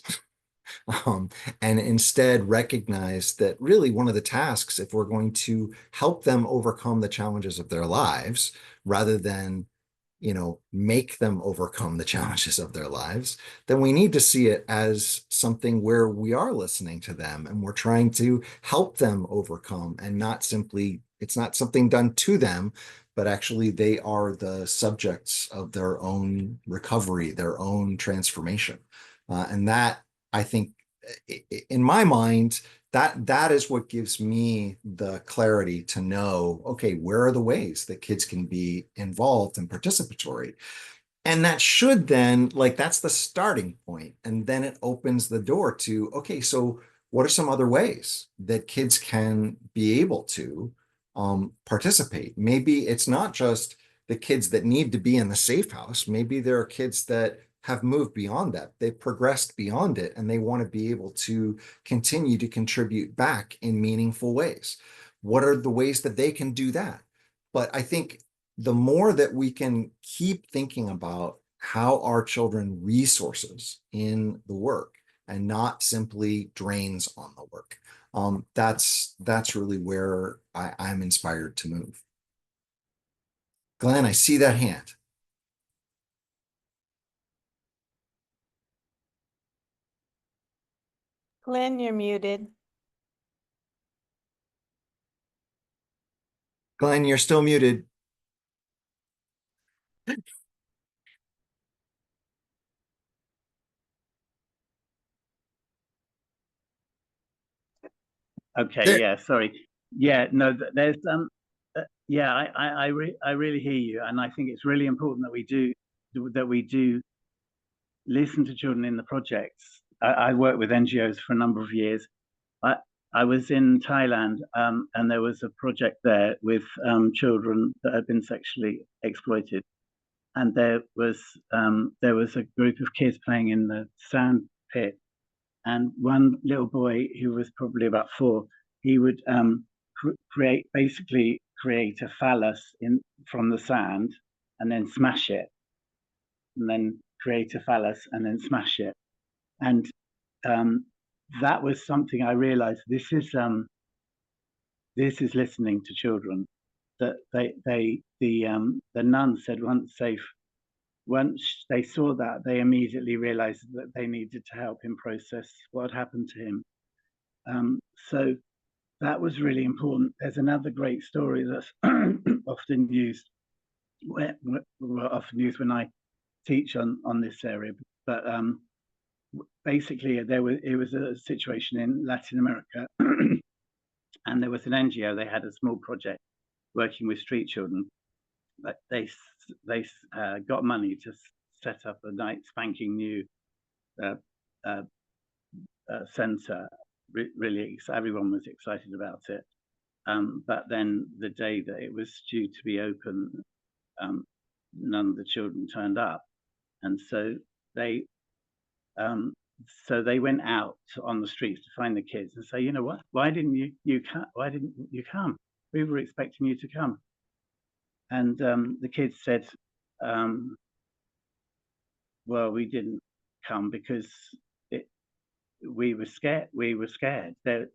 and instead recognize that really one of the tasks, if we're going to help them overcome the challenges of their lives, rather than make them overcome the challenges of their lives, then we need to see it as something where we are listening to them and we're trying to help them overcome, and it's not something done to them, but actually they are the subjects of their own recovery, their own transformation. And that, I think, in my mind, that is what gives me the clarity to know, okay, where are the ways that kids can be involved and participatory? And that should then, that's the starting point. And then it opens the door to, okay, so what are some other ways that kids can be able to participate? Maybe it's not just the kids that need to be in the safe house. Maybe there are kids that have moved beyond that. They've progressed beyond it, and they want to be able to continue to contribute back in meaningful ways. What are the ways that they can do that? But I think the more that we can keep thinking about how our children resources in the work and not simply drains on the work, that's really where I'm inspired to move. Glenn, I see that hand. Glenn, you're muted. Glenn, you're still muted. Okay, There- yeah, sorry. Yeah, no, there's yeah, I really hear you, and I think it's really important that we do listen to children in the projects. I worked with NGOs for a number of years. I was in Thailand, and there was a project there with children that had been sexually exploited, and there was a group of kids playing in the sand pit, and one little boy who was probably about 4, he would create a phallus from the sand and then smash it, and then create a phallus and then smash it. And that was something I realized, this is listening to children. That the nun said once they saw that, they immediately realized that they needed to help him process what happened to him. So that was really important. There's another great story that's often used when I teach on this area. But basically, it was a situation in Latin America, and there was an NGO. They had a small project working with street children, but they got money to set up a nice spanking new center. Really, everyone was excited about it. But then the day that it was due to be open, none of the children turned up, and so they went out on the streets to find the kids and say, you know what? Why didn't you come? We were expecting you to come. And the kids said, well, we didn't come because we were scared. And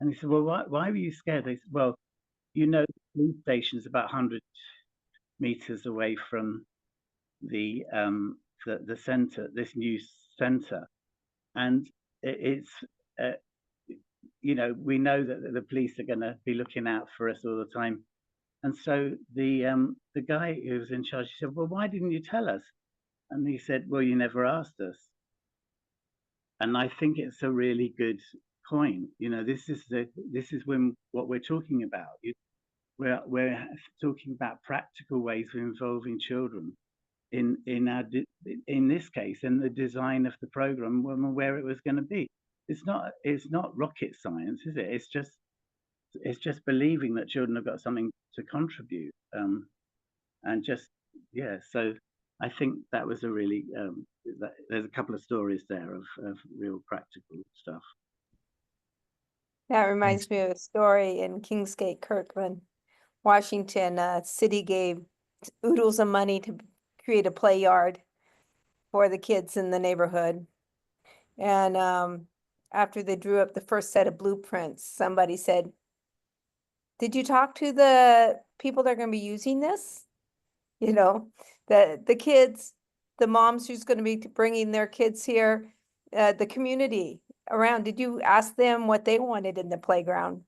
he said, well, why were you scared? They said, well, the police station's about 100 meters away from the center, this new center, and it's we know that the police are going to be looking out for us all the time. And so the guy who was in charge, he said, well, why didn't you tell us? And he said, well, you never asked us. And I think it's a really good point. This is what we're talking about. We're talking about practical ways of involving children in this case, in the design of the program, where it was going to be. It's not rocket science, is it? It's just believing that children have got something to contribute, and just So I think that was a really there's a couple of stories there of real practical stuff. That reminds me of a story in Kingsgate, Kirkland, Washington. City gave oodles of money to create a play yard for the kids in the neighborhood. And after they drew up the first set of blueprints, somebody said, did you talk to the people that are going to be using this? The kids, the moms who's going to be bringing their kids here, the community around. Did you ask them what they wanted in the playground?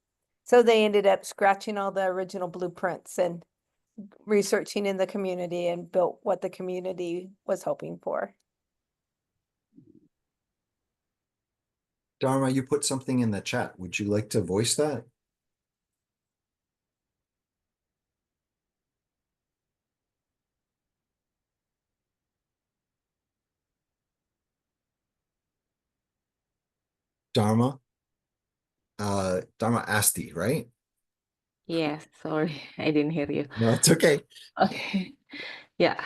So they ended up scratching all the original blueprints and researching in the community and built what the community was hoping for. Dharma, you put something in the chat. Would you like to voice that? Dharma? Dharma Asti, right? Yes, sorry, I didn't hear you. No, it's okay. Okay. Yeah.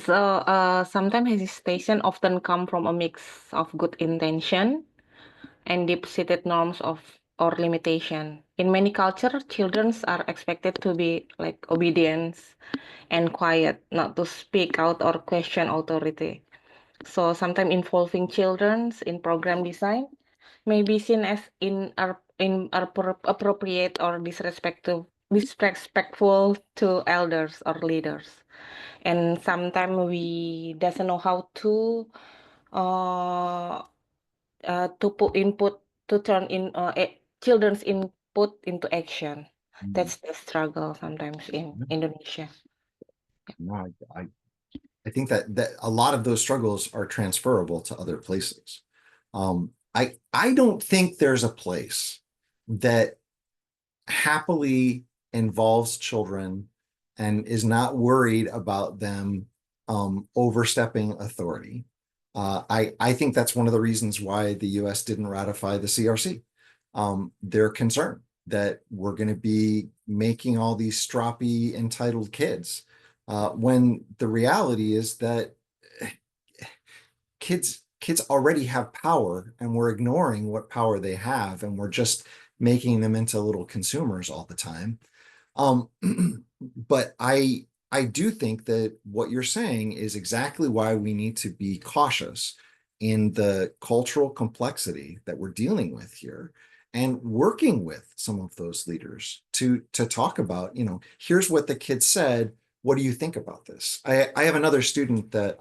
So sometimes hesitation often come from a mix of good intention and deep-seated norms of or limitation. In many cultures, children are expected to be like obedient and quiet, not to speak out or question authority. So sometimes involving children in program design may be seen as inappropriate or disrespectful to elders or leaders. And sometimes we doesn't know how uh, to put input to turn in children's input into action. That's the struggle sometimes in Indonesia. No, I think that a lot of those struggles are transferable to other places. I don't think there's a place that happily involves children and is not worried about them overstepping authority. I think that's one of the reasons why the US didn't ratify the CRC. They're concerned that we're going to be making all these stroppy, entitled kids, when the reality is that kids already have power, and we're ignoring what power they have, and we're just making them into little consumers all the time. But I do think that what you're saying is exactly why we need to be cautious in the cultural complexity that we're dealing with here, and working with some of those leaders to talk about, here's what the kid said. What do you think about this? I have another student that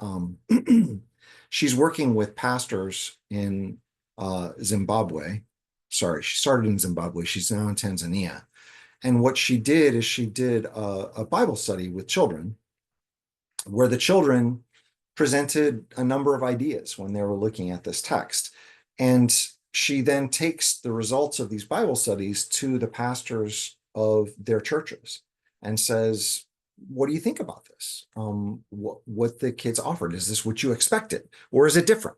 she's working with pastors in Zimbabwe. Sorry, she started in Zimbabwe. She's now in Tanzania. And what she did is she did a Bible study with children, where the children presented a number of ideas when they were looking at this text. And she then takes the results of these Bible studies to the pastors of their churches and says, what do you think about this? What the kids offered, is this what you expected, or is it different?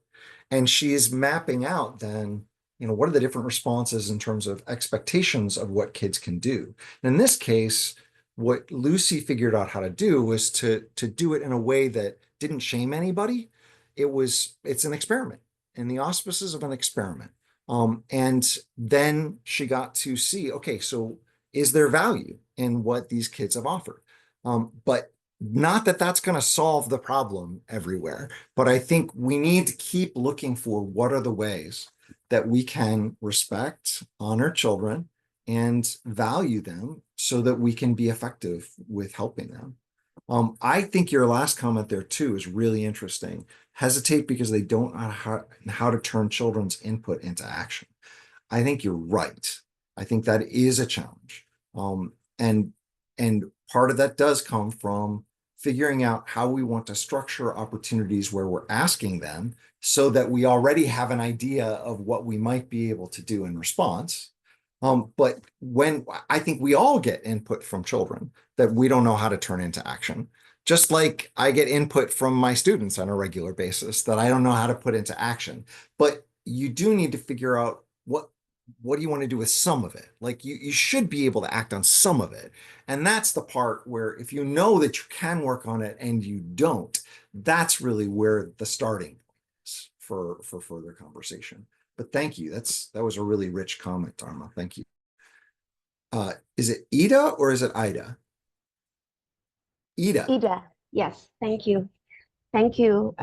And she is mapping out then, what are the different responses in terms of expectations of what kids can do. And in this case, what Lucy figured out how to do was to do it in a way that didn't shame anybody. It's an experiment in the auspices of an experiment. And then she got to see, okay, so is there value in what these kids have offered? But not that that's going to solve the problem everywhere, but I think we need to keep looking for what are the ways that we can respect, honor children, and value them so that we can be effective with helping them. I think your last comment there too is really interesting. Hesitate because they don't know how to turn children's input into action. I think you're right. I think that is a challenge. And part of that does come from figuring out how we want to structure opportunities where we're asking them so that we already have an idea of what we might be able to do in response. But when I think we all get input from children that we don't know how to turn into action, just like I get input from my students on a regular basis that I don't know how to put into action. But you do need to figure out what do you want to do with some of it? Like you should be able to act on some of it. And that's the part where if you know that you can work on it and you don't, that's really where the starting point is for further conversation. But thank you. That was a really rich comment, Dharma. Thank you. Is it Ida or is it Ida? Ida. Ida, yes, thank you. Thank you,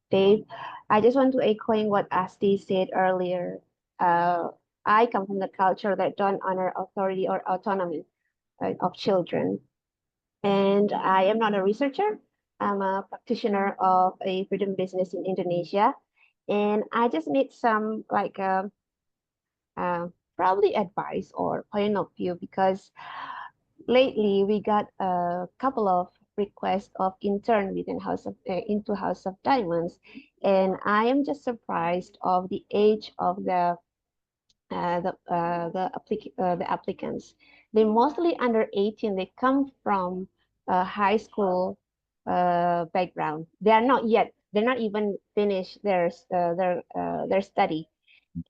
Dave. I just want to echoing what Asti said earlier. I come from the culture that don't honor authority or autonomy of children. And I am not a researcher. I'm a practitioner of a freedom business in Indonesia. And I just need some probably advice or point of view, because lately we got a couple of requests of intern within into House of Diamonds, and I am just surprised of the age of the applicants. They're mostly under 18. They come from high school background. They're not even finished their study.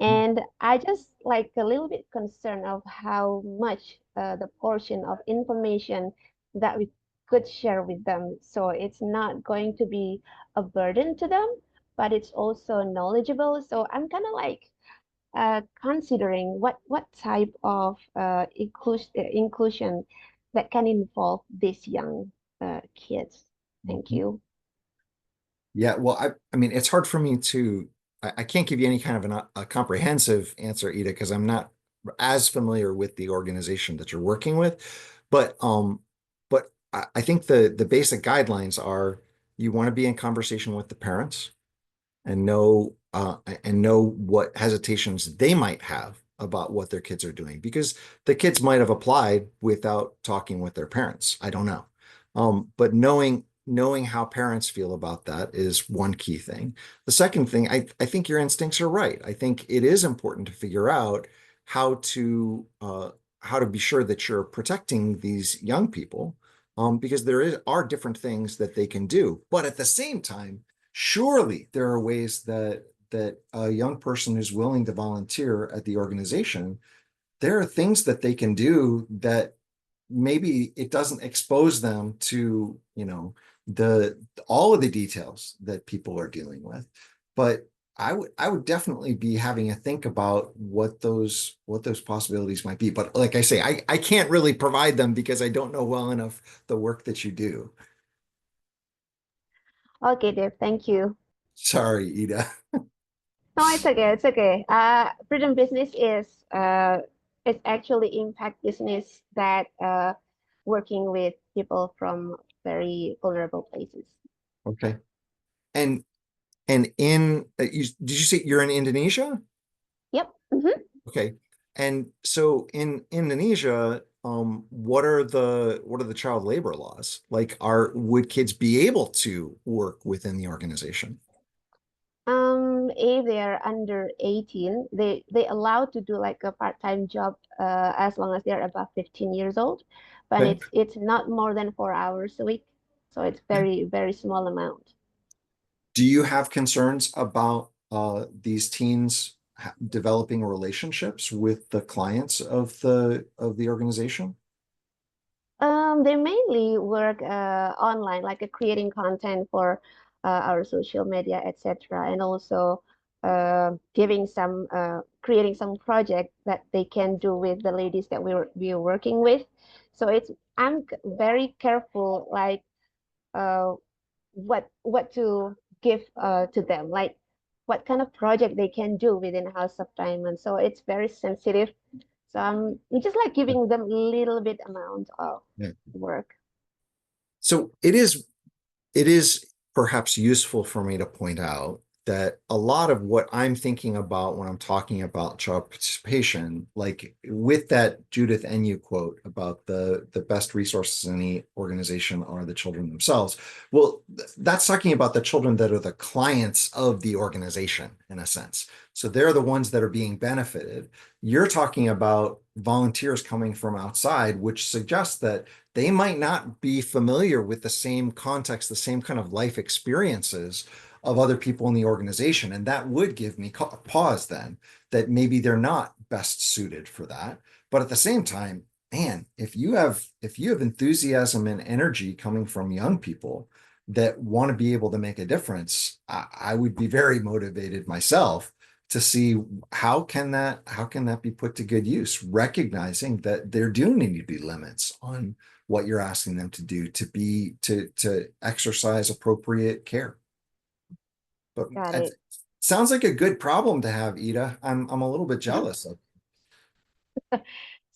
And I just like a little bit concerned of how much the portion of information that we could share with them. So it's not going to be a burden to them, but it's also knowledgeable. So I'm kind of like considering what type of inclusion that can involve these young kids. Thank you. Yeah, well, I mean, it's hard for me to, I can't give you any kind of a comprehensive answer, Ida, because I'm not as familiar with the organization that you're working with. But I think the basic guidelines are you want to be in conversation with the parents and know what hesitations they might have about what their kids are doing, because the kids might have applied without talking with their parents. I don't know. But knowing how parents feel about that is one key thing. The second thing, I think your instincts are right. I think it is important to figure out how to be sure that you're protecting these young people, because are different things that they can do. But at the same time, surely there are ways that a young person who's willing to volunteer at the organization, there are things that they can do that maybe it doesn't expose them to, all of the details that people are dealing with. But I would definitely be having a think about what those possibilities might be. But like I say, I can't really provide them because I don't know well enough the work that you do. Okay, Dave, thank you. Sorry, Ida. No, it's okay. It's okay. Freedom Business is it's actually impact business that working with people from very vulnerable places. Okay. And did you say you're in Indonesia? Yep. Mm-hmm. Okay. And so in Indonesia, what are the child labor laws? Like, would kids be able to work within the organization? If they're under 18, they allowed to do like a part-time job as long as they're above 15 years old, but Okay. it's not more than 4 hours a week. So it's very, very small amount. Do you have concerns about these teens developing relationships with the clients of the organization? They mainly work online, like creating content for our social media, etc., and also creating some project that they can do with the ladies that we're working with. So I'm very careful, like what to give to them, like what kind of project they can do within House of Diamond. So it's very sensitive. So I'm just like giving them a little bit amount of Yeah. work. So it is perhaps useful for me to point out that a lot of what I'm thinking about when I'm talking about child participation, like with that Judith Enyu quote about the best resources in the organization are the children themselves. Well, that's talking about the children that are the clients of the organization in a sense. So they're the ones that are being benefited. You're talking about volunteers coming from outside, which suggests that they might not be familiar with the same context, the same kind of life experiences of other people in the organization. And that would give me pause then, that maybe they're not best suited for that. But at the same time, man, if you have enthusiasm and energy coming from young people that want to be able to make a difference, I would be very motivated myself to see how can that be put to good use, recognizing that there do need to be limits on what you're asking them to do to exercise appropriate care. But Got it it. sounds like a good problem to have, Ida. I'm a little bit jealous of.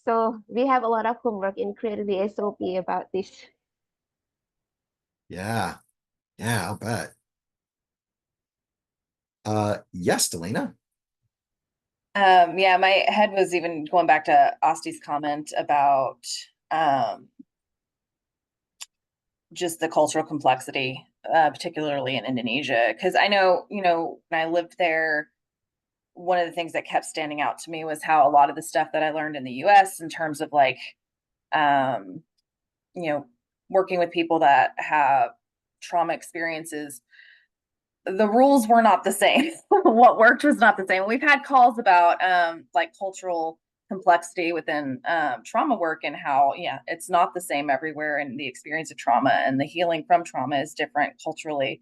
So we have a lot of homework in creating the SOP about this. Yeah, I'll bet. Yes, Delina. Yeah, my head was even going back to Asti's comment about just the cultural complexity, particularly in Indonesia. Because I know, when I lived there, one of the things that kept standing out to me was how a lot of the stuff that I learned in the US in terms of like, working with people that have trauma experiences, the rules were not the same. What worked was not the same. We've had calls about like cultural complexity within trauma work and how, yeah, it's not the same everywhere, and the experience of trauma and the healing from trauma is different culturally.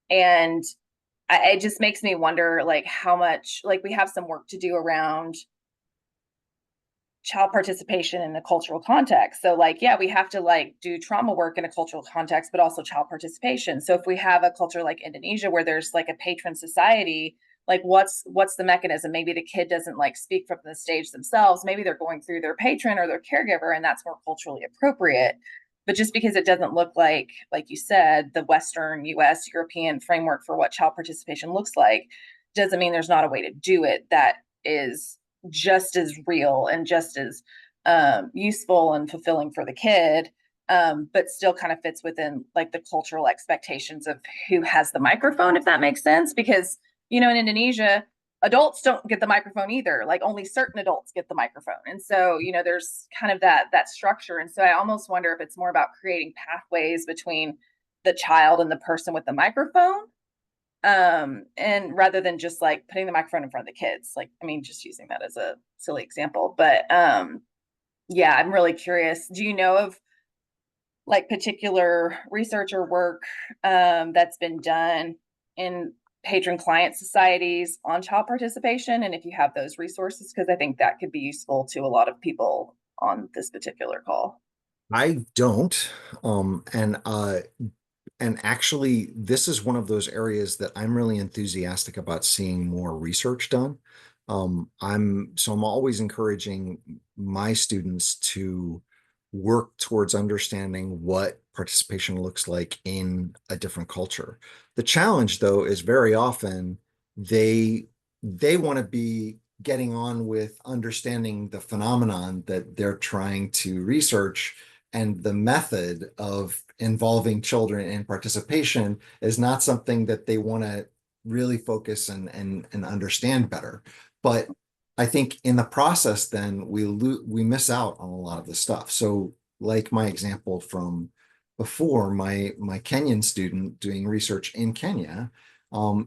And it just makes me wonder, like, how much, like, we have some work to do around child participation in a cultural context. So like, yeah, we have to like do trauma work in a cultural context, but also child participation. So if we have a culture like Indonesia where there's like a patron society, like what's the mechanism? Maybe the kid doesn't like speak from the stage themselves. Maybe they're going through their patron or their caregiver, and that's more culturally appropriate. But just because it doesn't look like you said, the Western US European framework for what child participation looks like, doesn't mean there's not a way to do it that is just as real and just as useful and fulfilling for the kid, but still kind of fits within like the cultural expectations of who has the microphone, if that makes sense. Because, you know, in Indonesia, adults don't get the microphone either. Like only certain adults get the microphone. And so, you know, there's kind of that structure. And so I almost wonder if it's more about creating pathways between the child and the person with the microphone, and rather than just like putting the microphone in front of the kids. Like, I mean, just using that as a silly example, but yeah, I'm really curious, do you know of like particular research or work that's been done in patron client societies on child participation, and if you have those resources? Because I think that could be useful to a lot of people on this particular call. I don't. And actually, this is one of those areas that I'm really enthusiastic about seeing more research done. I'm always encouraging my students to work towards understanding what participation looks like in a different culture. The challenge, though, is very often they want to be getting on with understanding the phenomenon that they're trying to research, and the method of involving children in participation is not something that they want to really focus and understand better. But I think in the process, then we miss out on a lot of the stuff. So like my example from before, my Kenyan student doing research in Kenya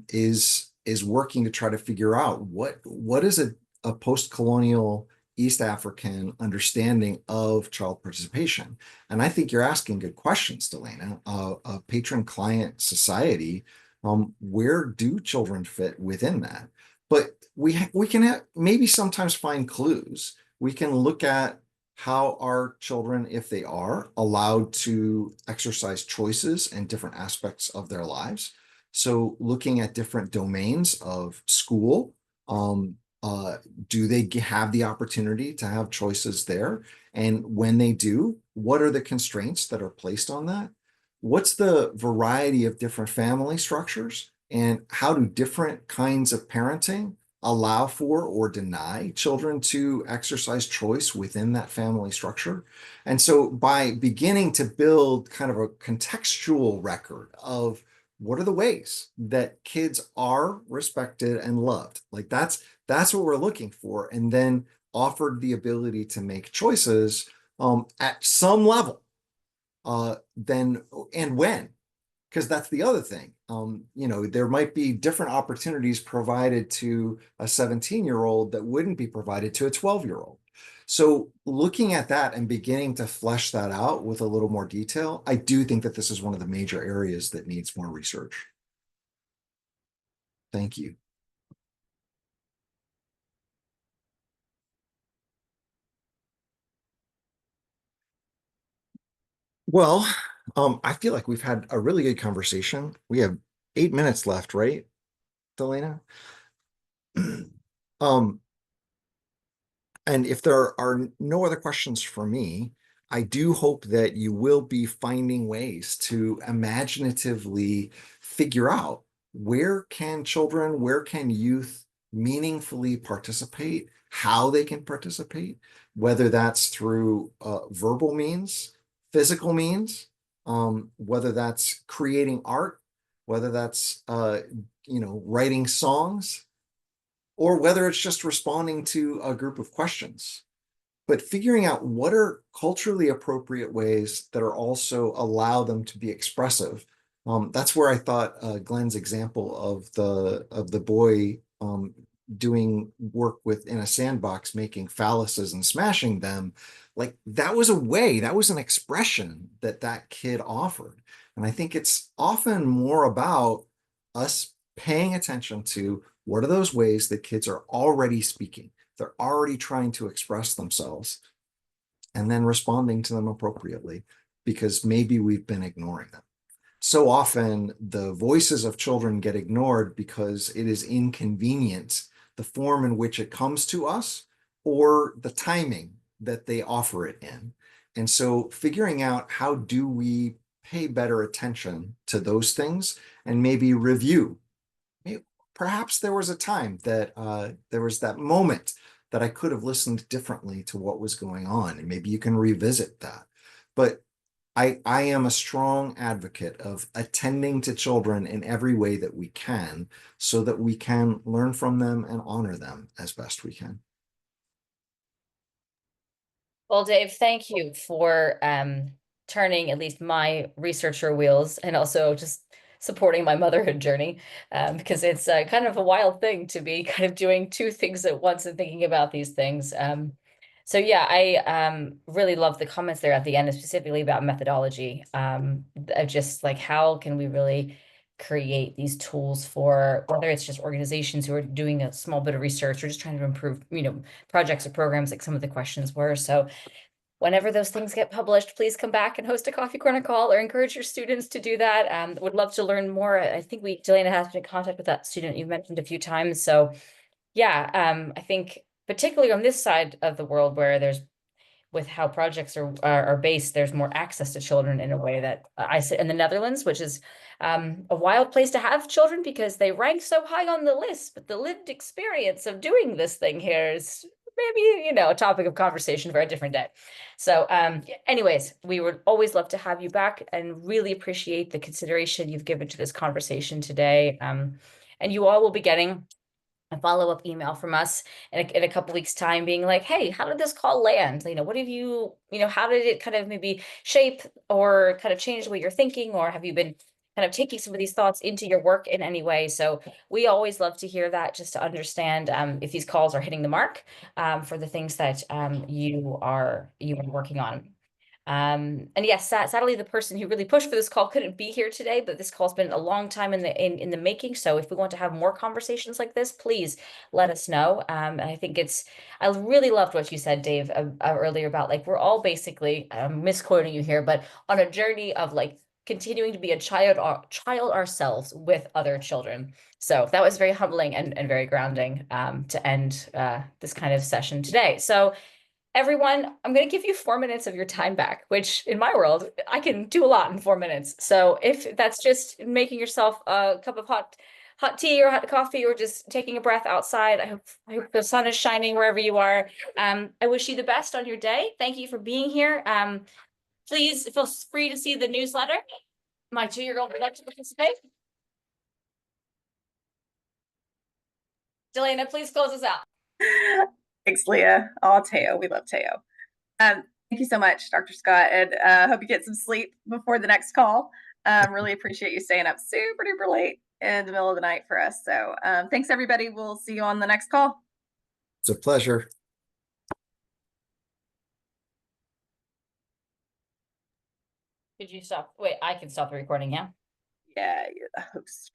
is working to try to figure out what is a post-colonial East African understanding of child participation. And I think you're asking good questions, Delana. A patron-client society, where do children fit within that? But we can maybe sometimes find clues. We can look at how our children, if they are allowed to exercise choices in different aspects of their lives. So looking at different domains of school, do they have the opportunity to have choices there? And when they do, what are the constraints that are placed on that? What's the variety of different family structures? And how do different kinds of parenting allow for or deny children to exercise choice within that family structure? And so by beginning to build kind of a contextual record of what are the ways that kids are respected and loved, like that's what we're looking for, and then offered the ability to make choices at some level, then and when, because that's the other thing. You know, there might be different opportunities provided to a 17-year-old that wouldn't be provided to a 12-year-old. So looking at that and beginning to flesh that out with a little more detail, I do think that this is one of the major areas that needs more research. Thank you. Well, I feel like we've had a really good conversation. We have 8 minutes left, right, Delana? And if there are no other questions for me, I do hope that you will be finding ways to imaginatively figure out where can children, where can youth meaningfully participate, how they can participate, whether that's through verbal means, physical means, whether that's creating art, whether that's writing songs, or whether it's just responding to a group of questions. But figuring out what are culturally appropriate ways that are also allow them to be expressive. That's where I thought Glenn's example of the boy doing work in a sandbox, making phalluses and smashing them, like that was a way, that was an expression that that kid offered. And I think it's often more about us paying attention to what are those ways that kids are already speaking. They're already trying to express themselves, and then responding to them appropriately, because maybe we've been ignoring them. So often the voices of children get ignored because it is inconvenient, the form in which it comes to us or the timing that they offer it in. And so figuring out how do we pay better attention to those things and maybe review. Perhaps there was a time that there was that moment that I could have listened differently to what was going on, and maybe you can revisit that. But I am a strong advocate of attending to children in every way that we can, so that we can learn from them and honor them as best we can. Well, Dave, thank you for turning at least my researcher wheels, and also just supporting my motherhood journey, because it's kind of a wild thing to be kind of doing two things at once and thinking about these things. So yeah, I really love the comments there at the end, specifically about methodology, of just like how can we really create these tools for whether it's just organizations who are doing a small bit of research or just trying to improve, projects or programs, like some of the questions were. So whenever those things get published, please come back and host a coffee corner call, or encourage your students to do that. Would love to learn more. I think Jelena has been in contact with that student you've mentioned a few times. So yeah, I think particularly on this side of the world where there's, with how projects are based, there's more access to children in a way that I sit in the Netherlands, which is a wild place to have children because they rank so high on the list, but the lived experience of doing this thing here is maybe, a topic of conversation for a different day. So anyways, we would always love to have you back, and really appreciate the consideration you've given to this conversation today. And you all will be getting a follow-up email from us in a couple weeks' time, being like, hey, how did this call land? What have you, how did it kind of maybe shape or kind of change the way you're thinking, or have you been kind of taking some of these thoughts into your work in any way? So we always love to hear that, just to understand if these calls are hitting the mark for the things that you are working on. And yes, sadly, the person who really pushed for this call couldn't be here today, but this call's been a long time in the making. So if we want to have more conversations like this, please let us know. And I think I really loved what you said, Dave, earlier about like, we're all basically, I'm misquoting you here, but on a journey of like continuing to be a child ourselves with other children. So that was very humbling and very grounding to end this kind of session today. So everyone, I'm going to give you 4 minutes of your time back, which in my world, I can do a lot in 4 minutes. So if that's just making yourself a cup of hot tea or hot coffee, or just taking a breath outside, I hope the sun is shining wherever you are. I wish you the best on your day. Thank you for being here. Please feel free to see the newsletter. My 2-year-old would like to participate. Jelena, please close us out. Thanks, Leah. Oh, Teo, we love Teo. Thank you so much, Dr. Scott, and hope you get some sleep before the next call. Really appreciate you staying up super duper late in the middle of the night for us. So thanks, everybody. We'll see you on the next call. It's a pleasure. Did you stop? Wait, I can stop the recording, yeah? Yeah, you're the host.